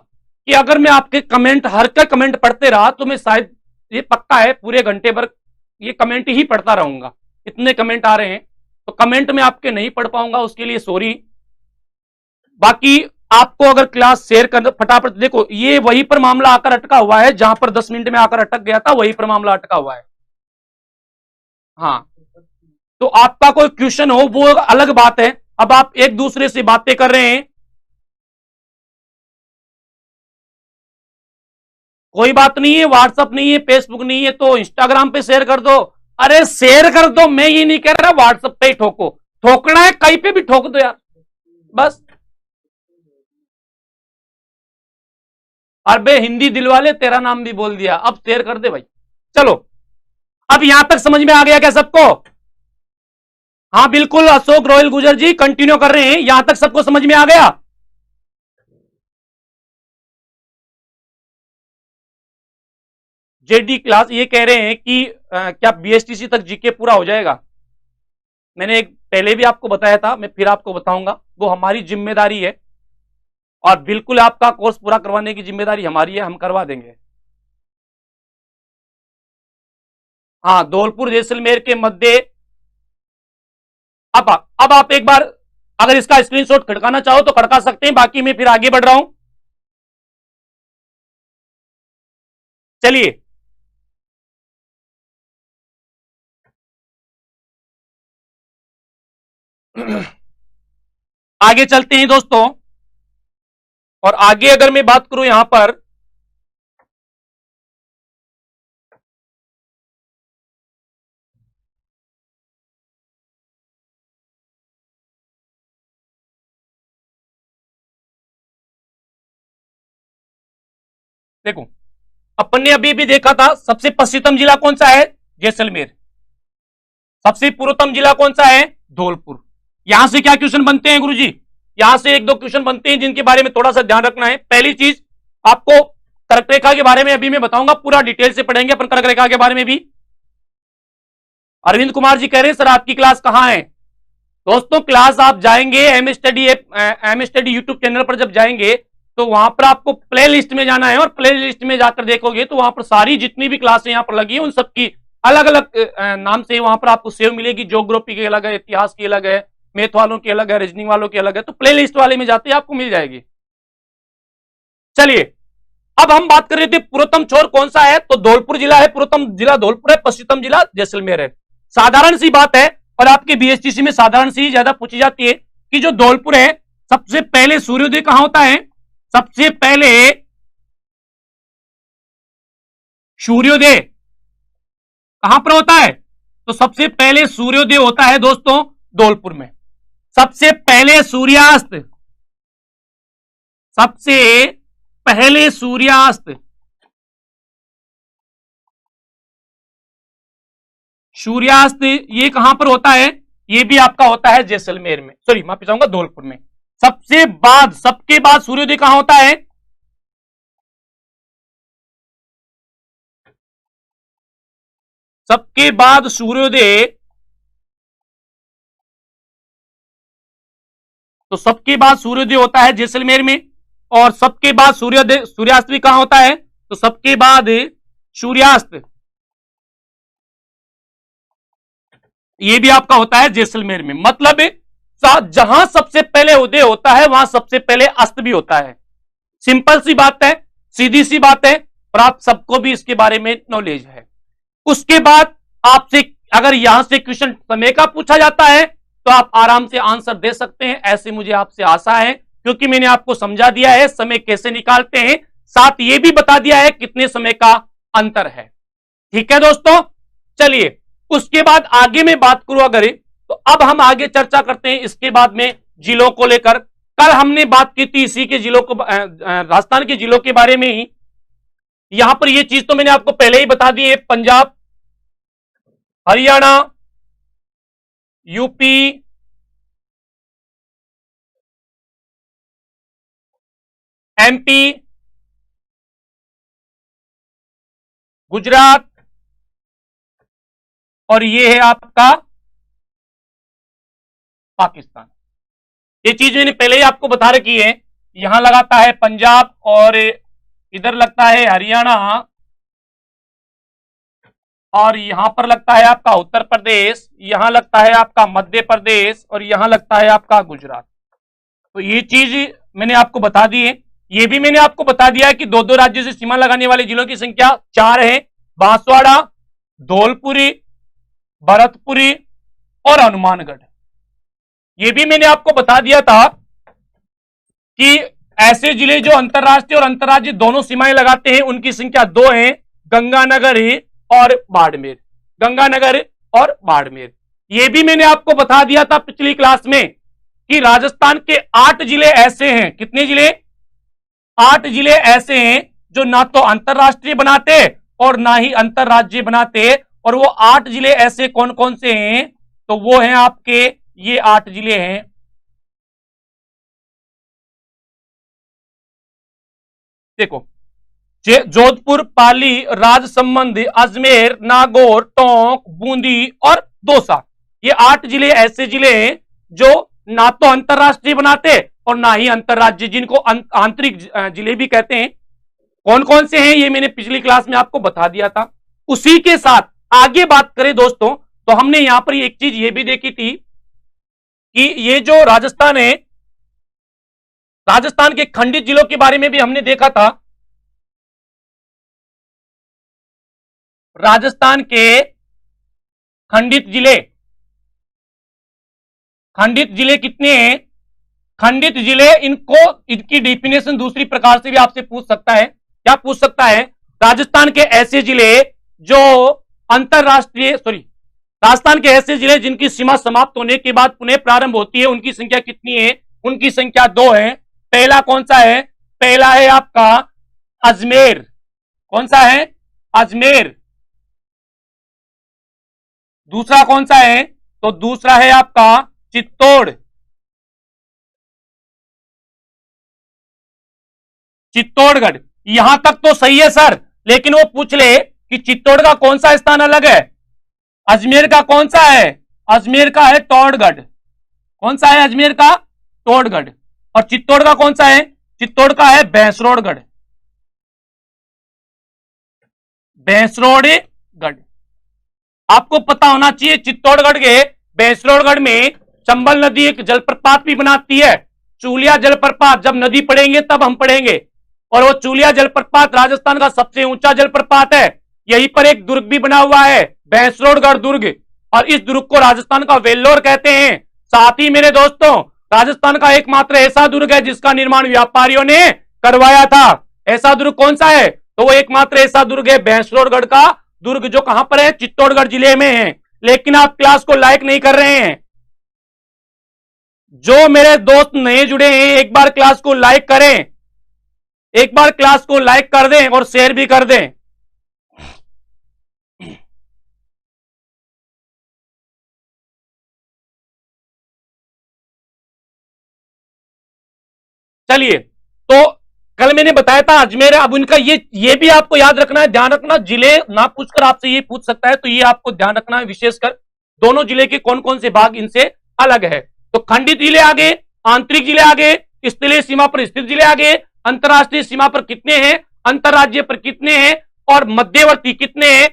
कि अगर मैं आपके कमेंट, हर का कमेंट पढ़ते रहा तो मैं शायद, ये पक्का है, पूरे घंटे भर ये कमेंट ही पढ़ता रहूंगा। इतने कमेंट आ रहे हैं, तो कमेंट में आपके नहीं पढ़ पाऊंगा, उसके लिए सॉरी। बाकी आपको अगर क्लास शेयर कर फटाफट, देखो ये वहीं पर मामला आकर अटका हुआ है जहां पर 10 मिनट में आकर अटक गया था, वहीं पर मामला अटका हुआ है। हाँ, तो आपका कोई क्वेश्चन हो वो अलग बात है। अब आप एक दूसरे से बातें कर रहे हैं, कोई बात नहीं है, व्हाट्सअप नहीं है, फेसबुक नहीं है तो इंस्टाग्राम पे शेयर कर दो। अरे शेयर कर दो, मैं ये नहीं कह रहा व्हाट्सएप पे ही ठोको, ठोकना है कहीं पे भी ठोक दो यार, बस। अरे हिंदी दिलवाले, तेरा नाम भी बोल दिया, अब शेयर कर दे भाई। चलो, अब यहां तक समझ में आ गया क्या सबको? हाँ बिल्कुल, अशोक रोयल गुजर जी कंटिन्यू कर रहे हैं, यहां तक सबको समझ में आ गया? जेडी क्लास ये कह रहे हैं कि क्या बीएसटीसी तक जीके पूरा हो जाएगा? मैंने एक पहले भी आपको बताया था, मैं फिर आपको बताऊंगा, वो हमारी जिम्मेदारी है, और बिल्कुल आपका कोर्स पूरा करवाने की जिम्मेदारी हमारी है, हम करवा देंगे। हाँ, धौलपुर जैसलमेर के मध्य। अब आप एक बार अगर इसका स्क्रीनशॉट खड़काना चाहो तो खड़का सकते हैं, बाकी मैं फिर आगे बढ़ रहा हूं। चलिए, आगे चलते हैं दोस्तों। और आगे अगर मैं बात करूं यहां पर, देखो अपन ने अभी भी देखा था सबसे पश्चिमतम जिला कौन सा है? जैसलमेर। सबसे पूर्वतम जिला कौन सा है? धौलपुर। यहां से क्या क्वेश्चन बनते हैं गुरुजी? यहां से एक दो क्वेश्चन बनते हैं जिनके बारे में थोड़ा सा ध्यान रखना है। पहली चीज, आपको कर्क रेखा के बारे में अभी मैं बताऊंगा, पूरा डिटेल से पढ़ेंगे अपन कर्क रेखा के बारे में भी। अरविंद कुमार जी कह रहे हैं सर आपकी क्लास कहां है? दोस्तों क्लास आप जाएंगे एम स्टडी यूट्यूब चैनल पर, जब जाएंगे तो वहां पर आपको प्ले लिस्ट में जाना है, और प्ले लिस्ट में जाकर देखोगे तो वहां पर सारी जितनी भी क्लासें यहाँ पर लगी है उन सबकी अलग अलग नाम से वहां पर आपको सेव मिलेगी। ज्योग्राफी की अलग है, इतिहास की अलग है, मैथ वालों की अलग है, रीजनिंग वालों की अलग है, तो प्ले लिस्ट वाले में जाते ही आपको मिल जाएगी। चलिए, अब हम बात कर रहे थे पूर्वतम छोर कौन सा है, तो धौलपुर जिला है, पूर्वतम जिला धौलपुर है, पश्चिमतम जिला जैसलमेर है। साधारण सी बात है, और आपके बीएसटीसी में साधारण सी ज्यादा पूछी जाती है कि जो धौलपुर है, सबसे पहले सूर्योदय कहां होता है? सबसे पहले सूर्योदय कहां पर होता है? तो सबसे पहले सूर्योदय होता है दोस्तों धौलपुर में। सबसे पहले सूर्यास्त, सबसे पहले सूर्यास्त, सूर्यास्त ये कहां पर होता है? ये भी आपका होता है जैसलमेर में, सॉरी माफी चाहूंगा धौलपुर में। सबसे बाद, सबके बाद सूर्योदय कहां होता है? सबके बाद सूर्योदय, तो सबके बाद सूर्योदय होता है जैसलमेर में, और सबके बाद सूर्योदय, सूर्यास्त भी कहां होता है? तो सबके बाद सूर्यास्त ये भी आपका होता है जैसलमेर में। मतलब जहां सबसे पहले उदय होता है वहां सबसे पहले अस्त भी होता है। सिंपल सी बात है, सीधी सी बात है, और आप सबको भी इसके बारे में नॉलेज है। उसके बाद आपसे अगर यहां से क्वेश्चन समय का पूछा जाता है तो आप आराम से आंसर दे सकते हैं, ऐसे मुझे आपसे आशा है, क्योंकि मैंने आपको समझा दिया है समय कैसे निकालते हैं, साथ ये भी बता दिया है कितने समय का अंतर है। ठीक है दोस्तों, चलिए उसके बाद आगे में बात करूं अगर, तो अब हम आगे चर्चा करते हैं इसके बाद में जिलों को लेकर। कल हमने बात की थी इसी के जिलों को, राजस्थान के जिलों के बारे में ही। यहां पर यह चीज तो मैंने आपको पहले ही बता दी है, पंजाब, हरियाणा, यूपी, एमपी, गुजरात, और ये है आपका पाकिस्तान। ये चीज मैंने पहले ही आपको बता रखी है। यहां लगाता है पंजाब और इधर लगता है हरियाणा और यहां पर लगता है आपका उत्तर प्रदेश, यहां लगता है आपका मध्य प्रदेश और यहां लगता है आपका गुजरात। तो ये चीज मैंने आपको बता दी है। ये भी मैंने आपको बता दिया है कि दो दो राज्यों से सीमा लगाने वाले जिलों की संख्या 4 है, बांसवाड़ा, धौलपुरी, भरतपुरी और हनुमानगढ़। ये भी मैंने आपको बता दिया था कि ऐसे जिले जो अंतरराष्ट्रीय और अंतरराज्य दोनों सीमाएं लगाते हैं उनकी संख्या 2 है, गंगानगर और बाड़मेर। गंगानगर और बाड़मेर। ये भी मैंने आपको बता दिया था पिछली क्लास में कि राजस्थान के 8 जिले ऐसे हैं। कितने जिले? 8 जिले ऐसे हैं जो ना तो अंतरराष्ट्रीय बनाते और ना ही अंतरराज्य बनाते। और वो 8 जिले ऐसे कौन कौन से हैं? तो वो हैं आपके ये 8 जिले हैं। देखो, जोधपुर, पाली, राजसमंद, अजमेर, नागौर, टोंक, बूंदी और दौसा। ये 8 जिले ऐसे जिले हैं जो ना तो अंतरराष्ट्रीय बनाते और ना ही अंतरराज्य, जिनको आंतरिक जिले भी कहते हैं। कौन कौन से हैं ये मैंने पिछली क्लास में आपको बता दिया था। उसी के साथ आगे बात करें दोस्तों, तो हमने यहां पर एक चीज ये भी देखी थी कि ये जो राजस्थान है, राजस्थान के खंडित जिलों के बारे में भी हमने देखा था। राजस्थान के खंडित जिले, खंडित जिले कितने हैं? खंडित जिले, इनको इनकी डेफिनेशन दूसरी प्रकार से भी आपसे पूछ सकता है। क्या पूछ सकता है? राजस्थान के ऐसे जिले जो अंतरराष्ट्रीय राजस्थान के ऐसे जिले जिनकी सीमा समाप्त होने के बाद पुनः प्रारंभ होती है, उनकी संख्या कितनी है? उनकी संख्या 2 है। पहला कौन सा है? पहला है आपका अजमेर। कौन सा है? अजमेर। दूसरा कौन सा है? तो दूसरा है आपका चित्तौड़। चित्तौड़गढ़। यहां तक तो सही है सर, लेकिन वो पूछ ले कि चित्तौड़ का कौन सा स्थान अलग है? अजमेर का कौन सा है? अजमेर का है तौड़गढ़। कौन सा है अजमेर का? तौड़गढ़। और चित्तौड़ का कौन सा है? चित्तौड़ का है भैंसरोड़गढ़। भैंसरोड़गढ़। आपको पता होना चाहिए चित्तौड़गढ़ के भैंसरोड़गढ़ में चंबल नदी एक जलप्रपात भी बनाती है, चूलिया जलप्रपात। जब नदी पढ़ेंगे तब हम पढ़ेंगे। और वो चूलिया जलप्रपात राजस्थान का सबसे ऊंचा जलप्रपात है। यहीं पर एक दुर्ग भी बना हुआ है, भैंसरोड़गढ़ दुर्ग, और इस दुर्ग को राजस्थान का वेल्लोर कहते हैं। साथ ही मेरे दोस्तों, राजस्थान का एकमात्र ऐसा दुर्ग है जिसका निर्माण व्यापारियों ने करवाया था। ऐसा दुर्ग कौन सा है? तो वो एकमात्र ऐसा दुर्ग है भैंसरोड़गढ़ का दुर्ग, जो कहां पर है? चित्तौड़गढ़ जिले में है। लेकिन आप क्लास को लाइक नहीं कर रहे हैं। जो मेरे दोस्त नए जुड़े हैं, एक बार क्लास को लाइक करें, एक बार क्लास को लाइक कर दें और शेयर भी कर दें। चलिए, तो कल मैंने बताया था अजमेर। अब उनका ये भी आपको याद रखना है, ध्यान रखना। जिले ना पूछकर आपसे ये पूछ सकता है, तो ये आपको ध्यान रखना है विशेषकर। दोनों जिले के कौन कौन से भाग इनसे अलग है। तो खंडित जिले आगे, आंतरिक जिले आगे, स्थलीय सीमा पर स्थित जिले आगे, अंतरराष्ट्रीय सीमा पर कितने हैं, अंतरराज्य पर कितने हैं और मध्यवर्ती कितने हैं,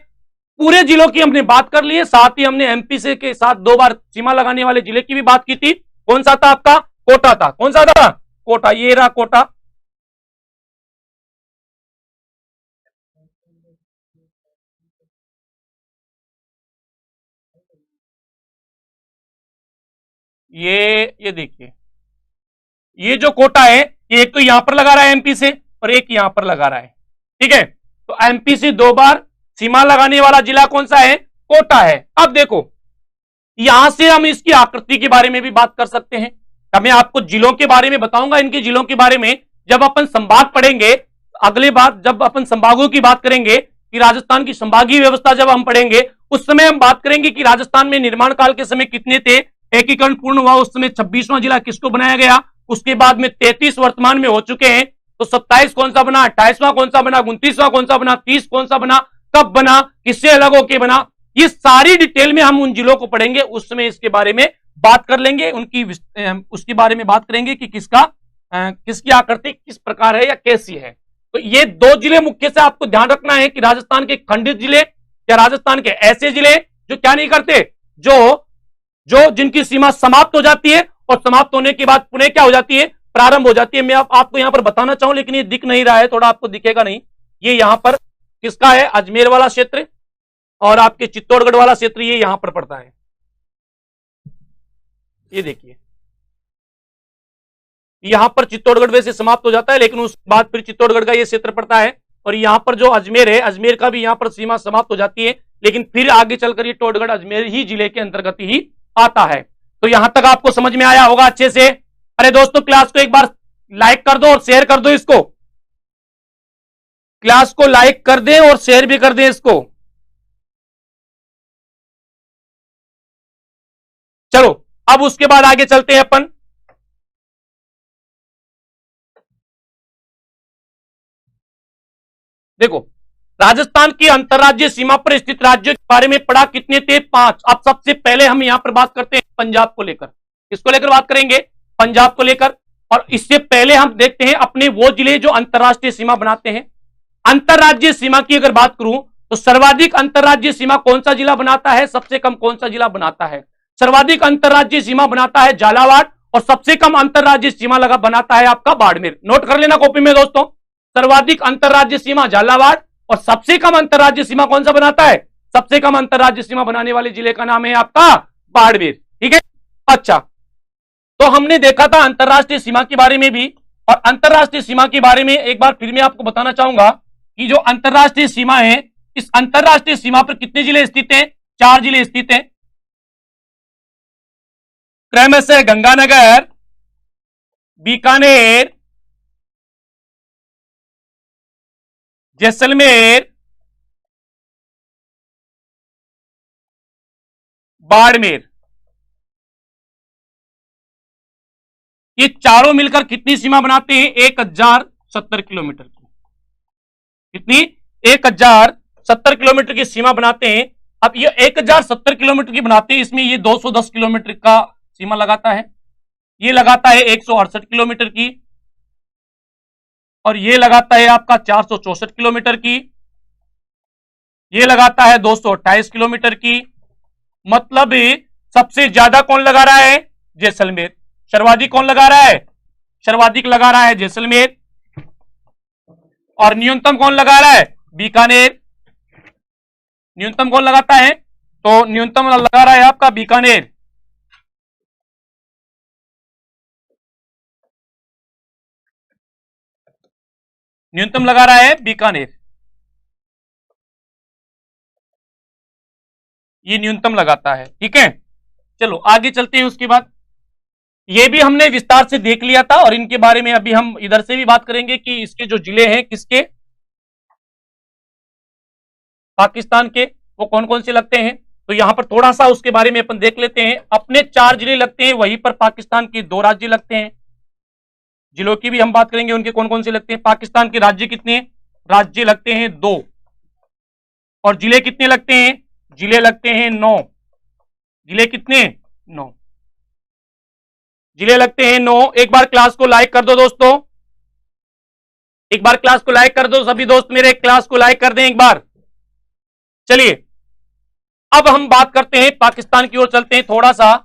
पूरे जिलों की हमने बात कर ली है। साथ ही हमने एमपी से के साथ 2 बार सीमा लगाने वाले जिले की भी बात की थी। कौन सा था आपका? कोटा था। कौन सा था? कोटा। ये रहा कोटा। ये देखिए, ये जो कोटा है, ये एक तो यहां पर लगा रहा है एमपी से और एक यहां पर लगा रहा है। ठीक है, तो एमपी से 2 बार सीमा लगाने वाला जिला कौन सा है? कोटा है। अब देखो, यहां से हम इसकी आकृति के बारे में भी बात कर सकते हैं। अब मैं आपको जिलों के बारे में बताऊंगा, इनके जिलों के बारे में जब अपन संभाग पढ़ेंगे। अगली बार जब अपन संभागों की बात करेंगे कि राजस्थान की संभागीय व्यवस्था जब हम पढ़ेंगे, उस समय हम बात करेंगे कि राजस्थान में निर्माण काल के समय कितने थे, एकीकरण पूर्ण हुआ उस समय 26वां जिला किसको बनाया गया, उसके बाद में 33 वर्तमान में हो चुके हैं। तो 27 कौन सा बना, 28वां कौन सा बना, 29वां कौन सा बना, 30 कौन सा बना, कब बना, किससे अलग होके बना, ये सारी डिटेल में हम उन जिलों को पढ़ेंगे, उस समय इसके बारे में बात कर लेंगे, उनकी उसके बारे में बात करेंगे कि किसकी आकृति किस प्रकार है या कैसी है। तो ये दो जिले मुख्य से आपको ध्यान रखना है कि राजस्थान के खंडित जिले या राजस्थान के ऐसे जिले जो क्या नहीं करते, जो जो जिनकी सीमा समाप्त हो जाती है और समाप्त होने के बाद पुनः क्या हो जाती है, प्रारंभ हो जाती है। मैं आपको यहां पर बताना चाहूं, लेकिन ये दिख नहीं रहा है, थोड़ा आपको दिखेगा नहीं। ये यहां पर किसका है, अजमेर वाला क्षेत्र, और आपके चित्तौड़गढ़ वाला क्षेत्र ये यहां पर पड़ता है। ये देखिए, यहां पर चित्तौड़गढ़ वैसे समाप्त हो जाता है, लेकिन उसके बाद फिर चित्तौड़गढ़ का ये क्षेत्र पड़ता है। और यहां पर जो अजमेर है, अजमेर का भी यहां पर सीमा समाप्त हो जाती है, लेकिन फिर आगे चलकर ये टोडगढ़ अजमेर ही जिले के अंतर्गत ही आता है। तो यहां तक आपको समझ में आया होगा अच्छे से। अरे दोस्तों, क्लास को एक बार लाइक कर दो और शेयर कर दो इसको, क्लास को लाइक कर दें और शेयर भी कर दें इसको। चलो, अब उसके बाद आगे चलते हैं अपन। देखो, राजस्थान की अंतरराज्यीय सीमा पर स्थित राज्यों के बारे में पढ़ा, कितने थे, 5। अब सबसे पहले हम यहां पर बात करते हैं पंजाब को लेकर। किसको लेकर बात करेंगे, पंजाब को लेकर। और इससे पहले हम देखते हैं अपने वो जिले जो अंतरराष्ट्रीय सीमा बनाते हैं। अंतरराज्यीय सीमा की अगर बात करूं तो सर्वाधिक अंतरराज्यीय सीमा कौन सा जिला बनाता है, सबसे कम कौन सा जिला बनाता है। सर्वाधिक अंतरराज्यीय सीमा बनाता है झालावाड़, और सबसे कम अंतरराज्यीय सीमा लगा बनाता है आपका बाड़मेर। नोट कर लेना कॉपी में दोस्तों, सर्वाधिक अंतरराज्यीय सीमा झालावाड़ और सबसे कम अंतरराज्यीय सीमा कौन सा बनाता है, सबसे कम अंतरराज्यीय सीमा बनाने वाले जिले का नाम है आपका बाड़मेर। ठीक है, अच्छा, तो हमने देखा था अंतरराष्ट्रीय सीमा के बारे में भी। और अंतरराष्ट्रीय सीमा के बारे में एक बार फिर मैं आपको बताना चाहूंगा कि जो अंतरराष्ट्रीय सीमा है, इस अंतरराष्ट्रीय सीमा पर कितने जिले स्थित हैं, 4 जिले स्थित हैं। क्रमशः गंगानगर, बीकानेर, जैसलमेर, बाड़मेर। ये चारों मिलकर कितनी सीमा बनाते हैं, 1070 किलोमीटर की। कितनी, 1070 किलोमीटर की सीमा बनाते हैं। अब ये 1070 किलोमीटर की बनाते हैं, इसमें ये 210 किलोमीटर का सीमा लगाता है, ये लगाता है 168 किलोमीटर की, और ये लगाता है आपका 464 किलोमीटर की, ये लगाता है 228 किलोमीटर की। मतलब सबसे ज्यादा कौन लगा रहा है, जैसलमेर। सर्वाधिक कौन लगा रहा है, सर्वाधिक लगा रहा है जैसलमेर। और न्यूनतम कौन लगा रहा है, बीकानेर। न्यूनतम कौन लगाता है, तो न्यूनतम लगा रहा है आपका बीकानेर। न्यूनतम लगा रहा है बीकानेर, ये न्यूनतम लगाता है। ठीक है, चलो आगे चलते हैं। उसके बाद ये भी हमने विस्तार से देख लिया था, और इनके बारे में अभी हम इधर से भी बात करेंगे कि इसके जो जिले हैं किसके, पाकिस्तान के, वो कौन कौन से लगते हैं। तो यहां पर थोड़ा सा उसके बारे में अपन देख लेते हैं। अपने 4 जिले लगते हैं, वहीं पर पाकिस्तान के 2 राज्य लगते हैं। जिलों की भी हम बात करेंगे, उनके कौन कौन से लगते हैं। पाकिस्तान के राज्य कितने, राज्य लगते हैं 2, और जिले कितने लगते हैं, जिले लगते हैं 9। जिले कितने, 9 जिले लगते हैं 9। एक बार क्लास को लाइक कर दो दोस्तों, एक बार क्लास को लाइक कर दो सभी दोस्त मेरे, क्लास को लाइक कर दें एक बार। चलिए, अब हम बात करते हैं पाकिस्तान की ओर चलते हैं थोड़ा सा।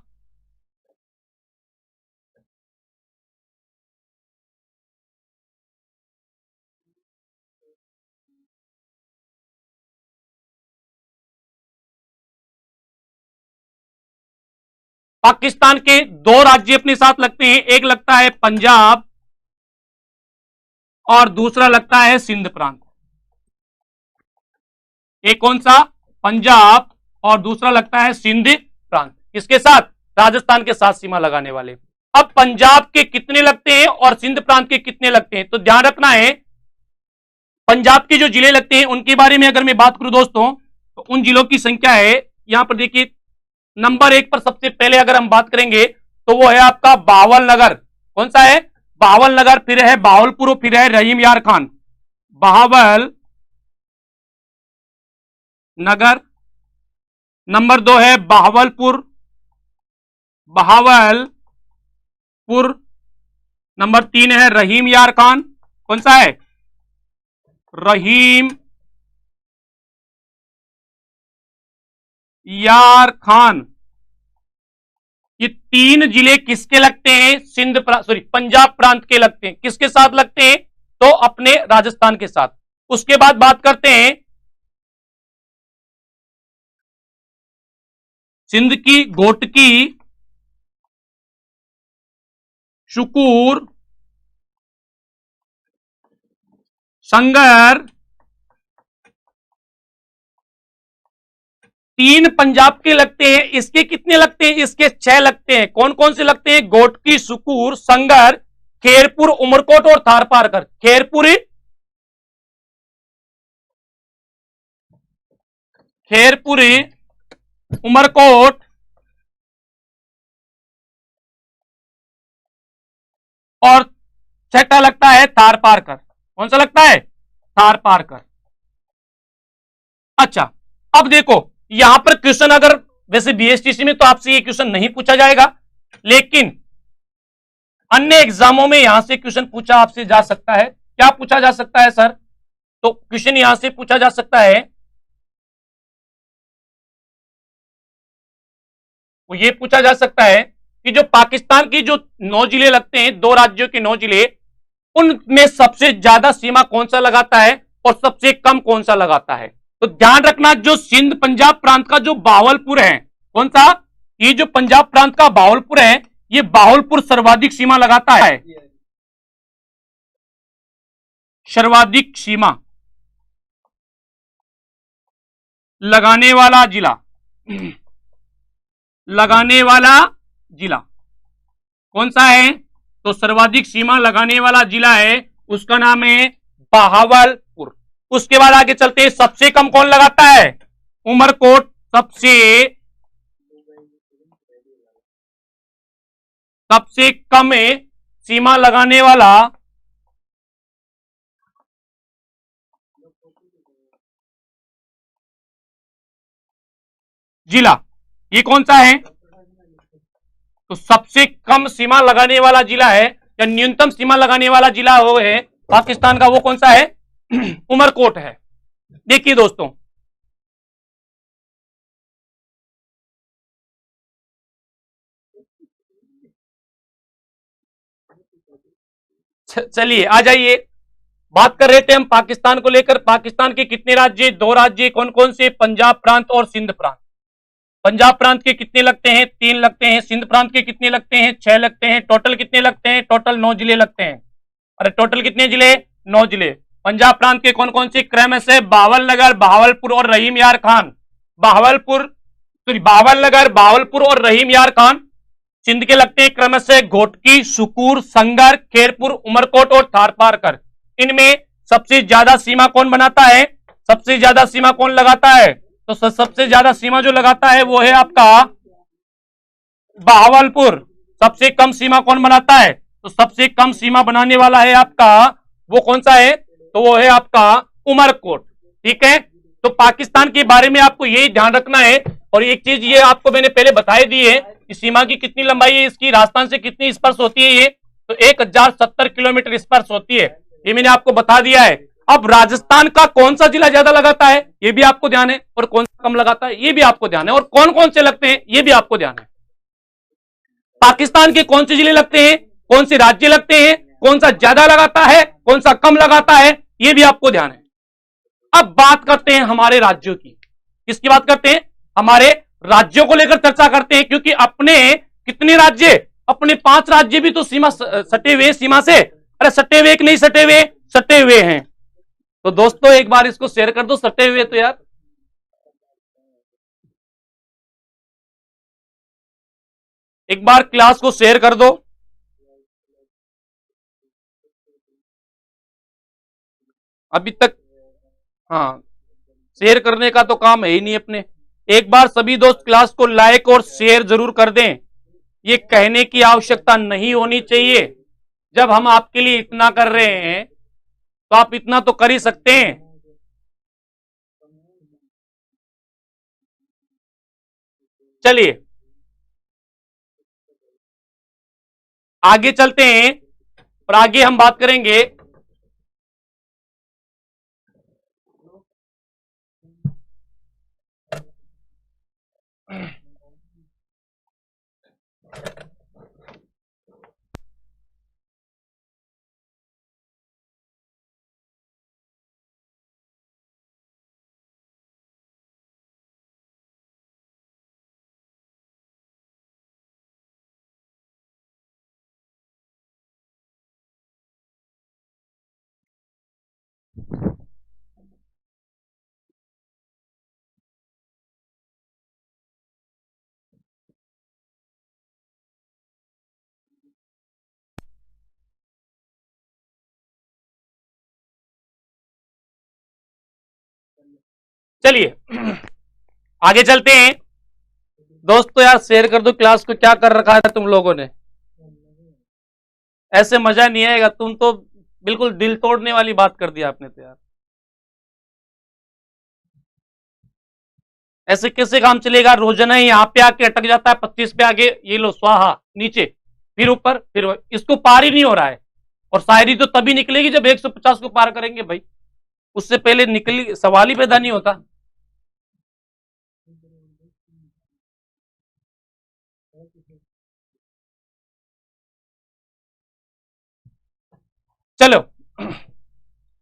पाकिस्तान के 2 राज्य अपने साथ लगते हैं, एक लगता है पंजाब और दूसरा लगता है सिंध प्रांत। एक कौन सा, पंजाब, और दूसरा लगता है सिंध प्रांत। किसके साथ, राजस्थान के साथ सीमा लगाने वाले। अब पंजाब के कितने लगते हैं और सिंध प्रांत के कितने लगते हैं, तो ध्यान रखना है पंजाब के जो जिले लगते हैं उनके बारे में अगर मैं बात करूं दोस्तों, तो उन जिलों की संख्या है, यहां पर देखिए नंबर 1 पर सबसे पहले अगर हम बात करेंगे तो वो है आपका बावल नगर। कौन सा है, बावल नगर, फिर है बावलपुर, फिर है रहीम यार खान। बावल नगर, नंबर 2 है बहावलपुर, बहावलपुर। नंबर 3 है रहीम यार खान। कौन सा है? रहीम यार खान। ये 3 जिले किसके लगते हैं? पंजाब प्रांत के लगते हैं। किसके साथ लगते हैं? तो अपने राजस्थान के साथ। उसके बाद बात करते हैं सिंध की घोटकी, शुकूर, संगर। 3 पंजाब के लगते हैं। इसके कितने लगते हैं? इसके 6 लगते हैं। कौन कौन से लगते हैं? घोटकी, सुकूर, संगर, खेरपुर, उमरकोट और थारपारकर। खेरपुरी, उमरकोट और छठा लगता है थारपारकर। कौन सा लगता है? थारपारकर। अच्छा, अब देखो यहां पर क्वेश्चन, अगर वैसे बीएसटीसी में तो आपसे ये क्वेश्चन नहीं पूछा जाएगा, लेकिन अन्य एग्जामों में यहां से क्वेश्चन पूछा आपसे जा सकता है। क्या पूछा जा सकता है सर? तो क्वेश्चन यहां से पूछा जा सकता है, वो ये पूछा जा सकता है कि जो पाकिस्तान की जो 9 जिले लगते हैं, 2 राज्यों के 9 जिले, उनमें सबसे ज्यादा सीमा कौन सा लगाता है और सबसे कम कौन सा लगाता है? तो ध्यान रखना, जो सिंध पंजाब प्रांत का जो बावलपुर है, कौन सा? ये जो पंजाब प्रांत का बावलपुर है, ये बावलपुर सर्वाधिक सीमा लगाता है। सर्वाधिक सीमा लगाने वाला जिला, लगाने वाला जिला कौन सा है? तो सर्वाधिक सीमा लगाने वाला जिला है, उसका नाम है बहावलपुर। उसके बाद आगे चलते हैं, सबसे कम कौन लगाता है? उमरकोट। सबसे कम सीमा लगाने वाला जिला ये कौन सा है? तो सबसे कम सीमा लगाने वाला जिला है, या न्यूनतम सीमा लगाने वाला जिला वो है पाकिस्तान का, वो कौन सा है? उमरकोट है। देखिए दोस्तों, चलिए आ जाइए, बात कर रहे थे हम पाकिस्तान को लेकर। पाकिस्तान के कितने राज्य? 2 राज्य। कौन कौन से? पंजाब प्रांत और सिंध प्रांत। पंजाब प्रांत के कितने लगते हैं? 3 लगते हैं। सिंध प्रांत के कितने लगते हैं? 6 लगते हैं। टोटल कितने लगते हैं? टोटल 9 जिले लगते हैं। अरे टोटल कितने जिले? 9 जिले। पंजाब प्रांत के कौन कौन से? क्रम से बावल नगर, बहावलपुर और रहीम यार खान। बावल नगर, बहावलपुर और रहीम यार खान। सिंध के लगते हैं क्रम से घोटकी, सुकूर, संगर, खेरपुर, उमरकोट और थारपारकर। इनमें सबसे ज्यादा सीमा कौन बनाता है? सबसे ज्यादा सीमा कौन लगाता है? तो सबसे ज्यादा सीमा जो लगाता है वो है आपका बहावलपुर। सबसे कम सीमा कौन बनाता है? तो सबसे कम सीमा बनाने वाला है आपका, वो कौन सा है? तो वो है आपका उमरकोट। ठीक है, तो पाकिस्तान के बारे में आपको यही ध्यान रखना है। और एक चीज ये आपको मैंने पहले बताई दी है कि सीमा की कितनी लंबाई है, इसकी राजस्थान से कितनी स्पर्श होती है, ये तो 1070 किलोमीटर स्पर्श होती है, ये मैंने आपको बता दिया है। अब राजस्थान का कौन सा जिला ज्यादा लगाता है ये भी आपको ध्यान है, और कौन सा कम लगाता है ये भी आपको ध्यान है, और कौन कौन से लगते हैं ये भी आपको ध्यान है। पाकिस्तान के कौन से जिले लगते हैं, कौन से राज्य लगते हैं, कौन सा ज्यादा लगाता है, कौन सा कम लगाता है, ये भी आपको ध्यान है। अब बात करते हैं हमारे राज्यों की। किसकी बात करते हैं? हमारे राज्यों को लेकर चर्चा करते हैं, क्योंकि अपने कितने राज्य? अपने 5 राज्य भी तो सीमा सटे हुए सीमा से। अरे सटे हुए कि नहीं सटे हुए? सटे हुए हैं। तो दोस्तों एक बार इसको शेयर कर दो, सटे हुए तो यार एक बार क्लास को शेयर कर दो। अभी तक हाँ, शेयर करने का तो काम है ही नहीं अपने। एक बार सभी दोस्त क्लास को लाइक और शेयर जरूर कर दें। ये कहने की आवश्यकता नहीं होनी चाहिए, जब हम आपके लिए इतना कर रहे हैं तो आप इतना तो कर ही सकते हैं। चलिए आगे चलते हैं और आगे हम बात करेंगे चलिए आगे चलते हैं। दोस्तों यार शेयर कर दो क्लास को, क्या कर रखा है तुम लोगों ने, ऐसे मजा नहीं आएगा। तुम तो बिल्कुल दिल तोड़ने वाली बात कर दी आपने तो यार। ऐसे कैसे काम चलेगा? रोजाना ही यहाँ पे आके अटक जाता है 25 पे आगे, ये लो स्वाहा नीचे, फिर ऊपर, फिर इसको पार ही नहीं हो रहा है। और शायरी तो तभी निकलेगी जब 150 को पार करेंगे भाई, उससे पहले निकली सवाल ही पैदा नहीं होता। चलो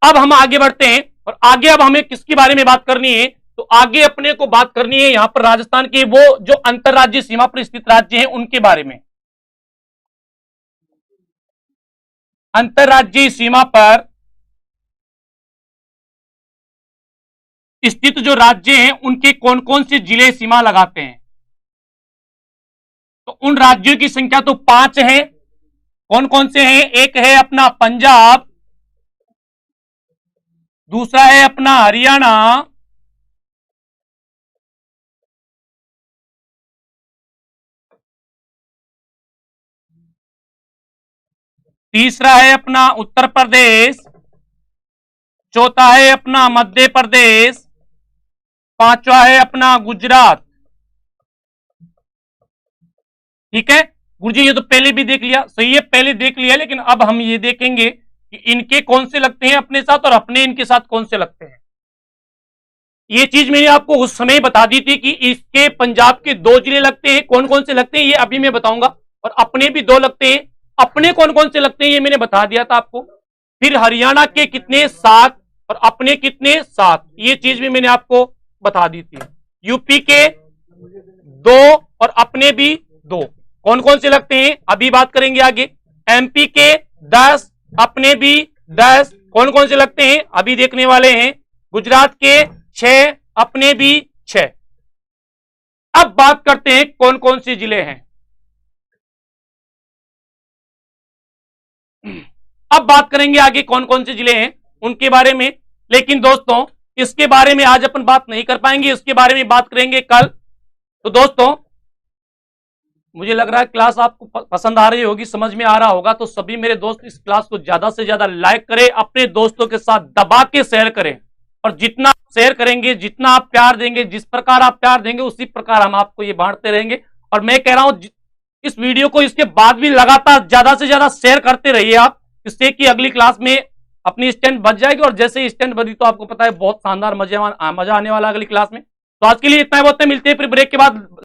अब हम आगे बढ़ते हैं और आगे अब हमें किसके बारे में बात करनी है? तो आगे अपने को बात करनी है यहां पर राजस्थान के वो जो अंतरराज्यीय सीमा पर स्थित राज्य हैं उनके बारे में। अंतरराज्यीय सीमा पर स्थित जो राज्य हैं उनके कौन कौन से जिले सीमा लगाते हैं? तो उन राज्यों की संख्या तो 5 है। कौन कौन से हैं? एक है अपना पंजाब, दूसरा है अपना हरियाणा, तीसरा है अपना उत्तर प्रदेश, चौथा है अपना मध्य प्रदेश, पांचवा है अपना गुजरात। ठीक है गुरुजी, ये तो पहले भी देख लिया, सही है पहले देख लिया, लेकिन अब हम ये देखेंगे कि इनके कौन से लगते हैं अपने साथ और अपने इनके साथ कौन से लगते हैं। ये चीज मैंने आपको उस समय बता दी थी कि इसके पंजाब के 2 जिले लगते हैं, कौन कौन से लगते हैं ये अभी मैं बताऊंगा, और अपने भी 2 लगते हैं। अपने कौन कौन से लगते हैं ये मैंने बता दिया था आपको। फिर हरियाणा के कितने? 7, और अपने कितने? 7, ये चीज भी मैंने आपको बता दी थी। यूपी के 2 और अपने भी 2, कौन कौन से लगते हैं अभी बात करेंगे आगे। एमपी के 10, अपने भी 10, कौन कौन से लगते हैं अभी देखने वाले हैं। गुजरात के 6, अपने भी 6। अब बात करते हैं कौन कौन से जिले हैं। अब बात करेंगे आगे कौन कौन से जिले हैं उनके बारे में, लेकिन दोस्तों इसके बारे में आज अपन बात नहीं कर पाएंगे, इसके बारे में बात करेंगे कल। तो दोस्तों मुझे लग रहा है क्लास आपको पसंद आ रही होगी, समझ में आ रहा होगा, तो सभी मेरे दोस्त इस क्लास को ज्यादा से ज्यादा लाइक करें, अपने दोस्तों के साथ दबा के शेयर करें, और जितना शेयर करेंगे, जितना आप प्यार देंगे, जिस प्रकार आप प्यार देंगे उसी प्रकार हम आपको ये बांटते रहेंगे। और मैं कह रहा हूं इस वीडियो को इसके बाद भी लगातार ज्यादा से ज्यादा शेयर करते रहिए आप, इससे कि अगली क्लास में अपनी स्टैंड बच जाएगी, और जैसे ही स्टैंड बनी तो आपको पता है बहुत शानदार मजा आने वाला अगली क्लास में। तो आज के लिए इतना ही, बहुत मिलते हैं फिर ब्रेक के बाद।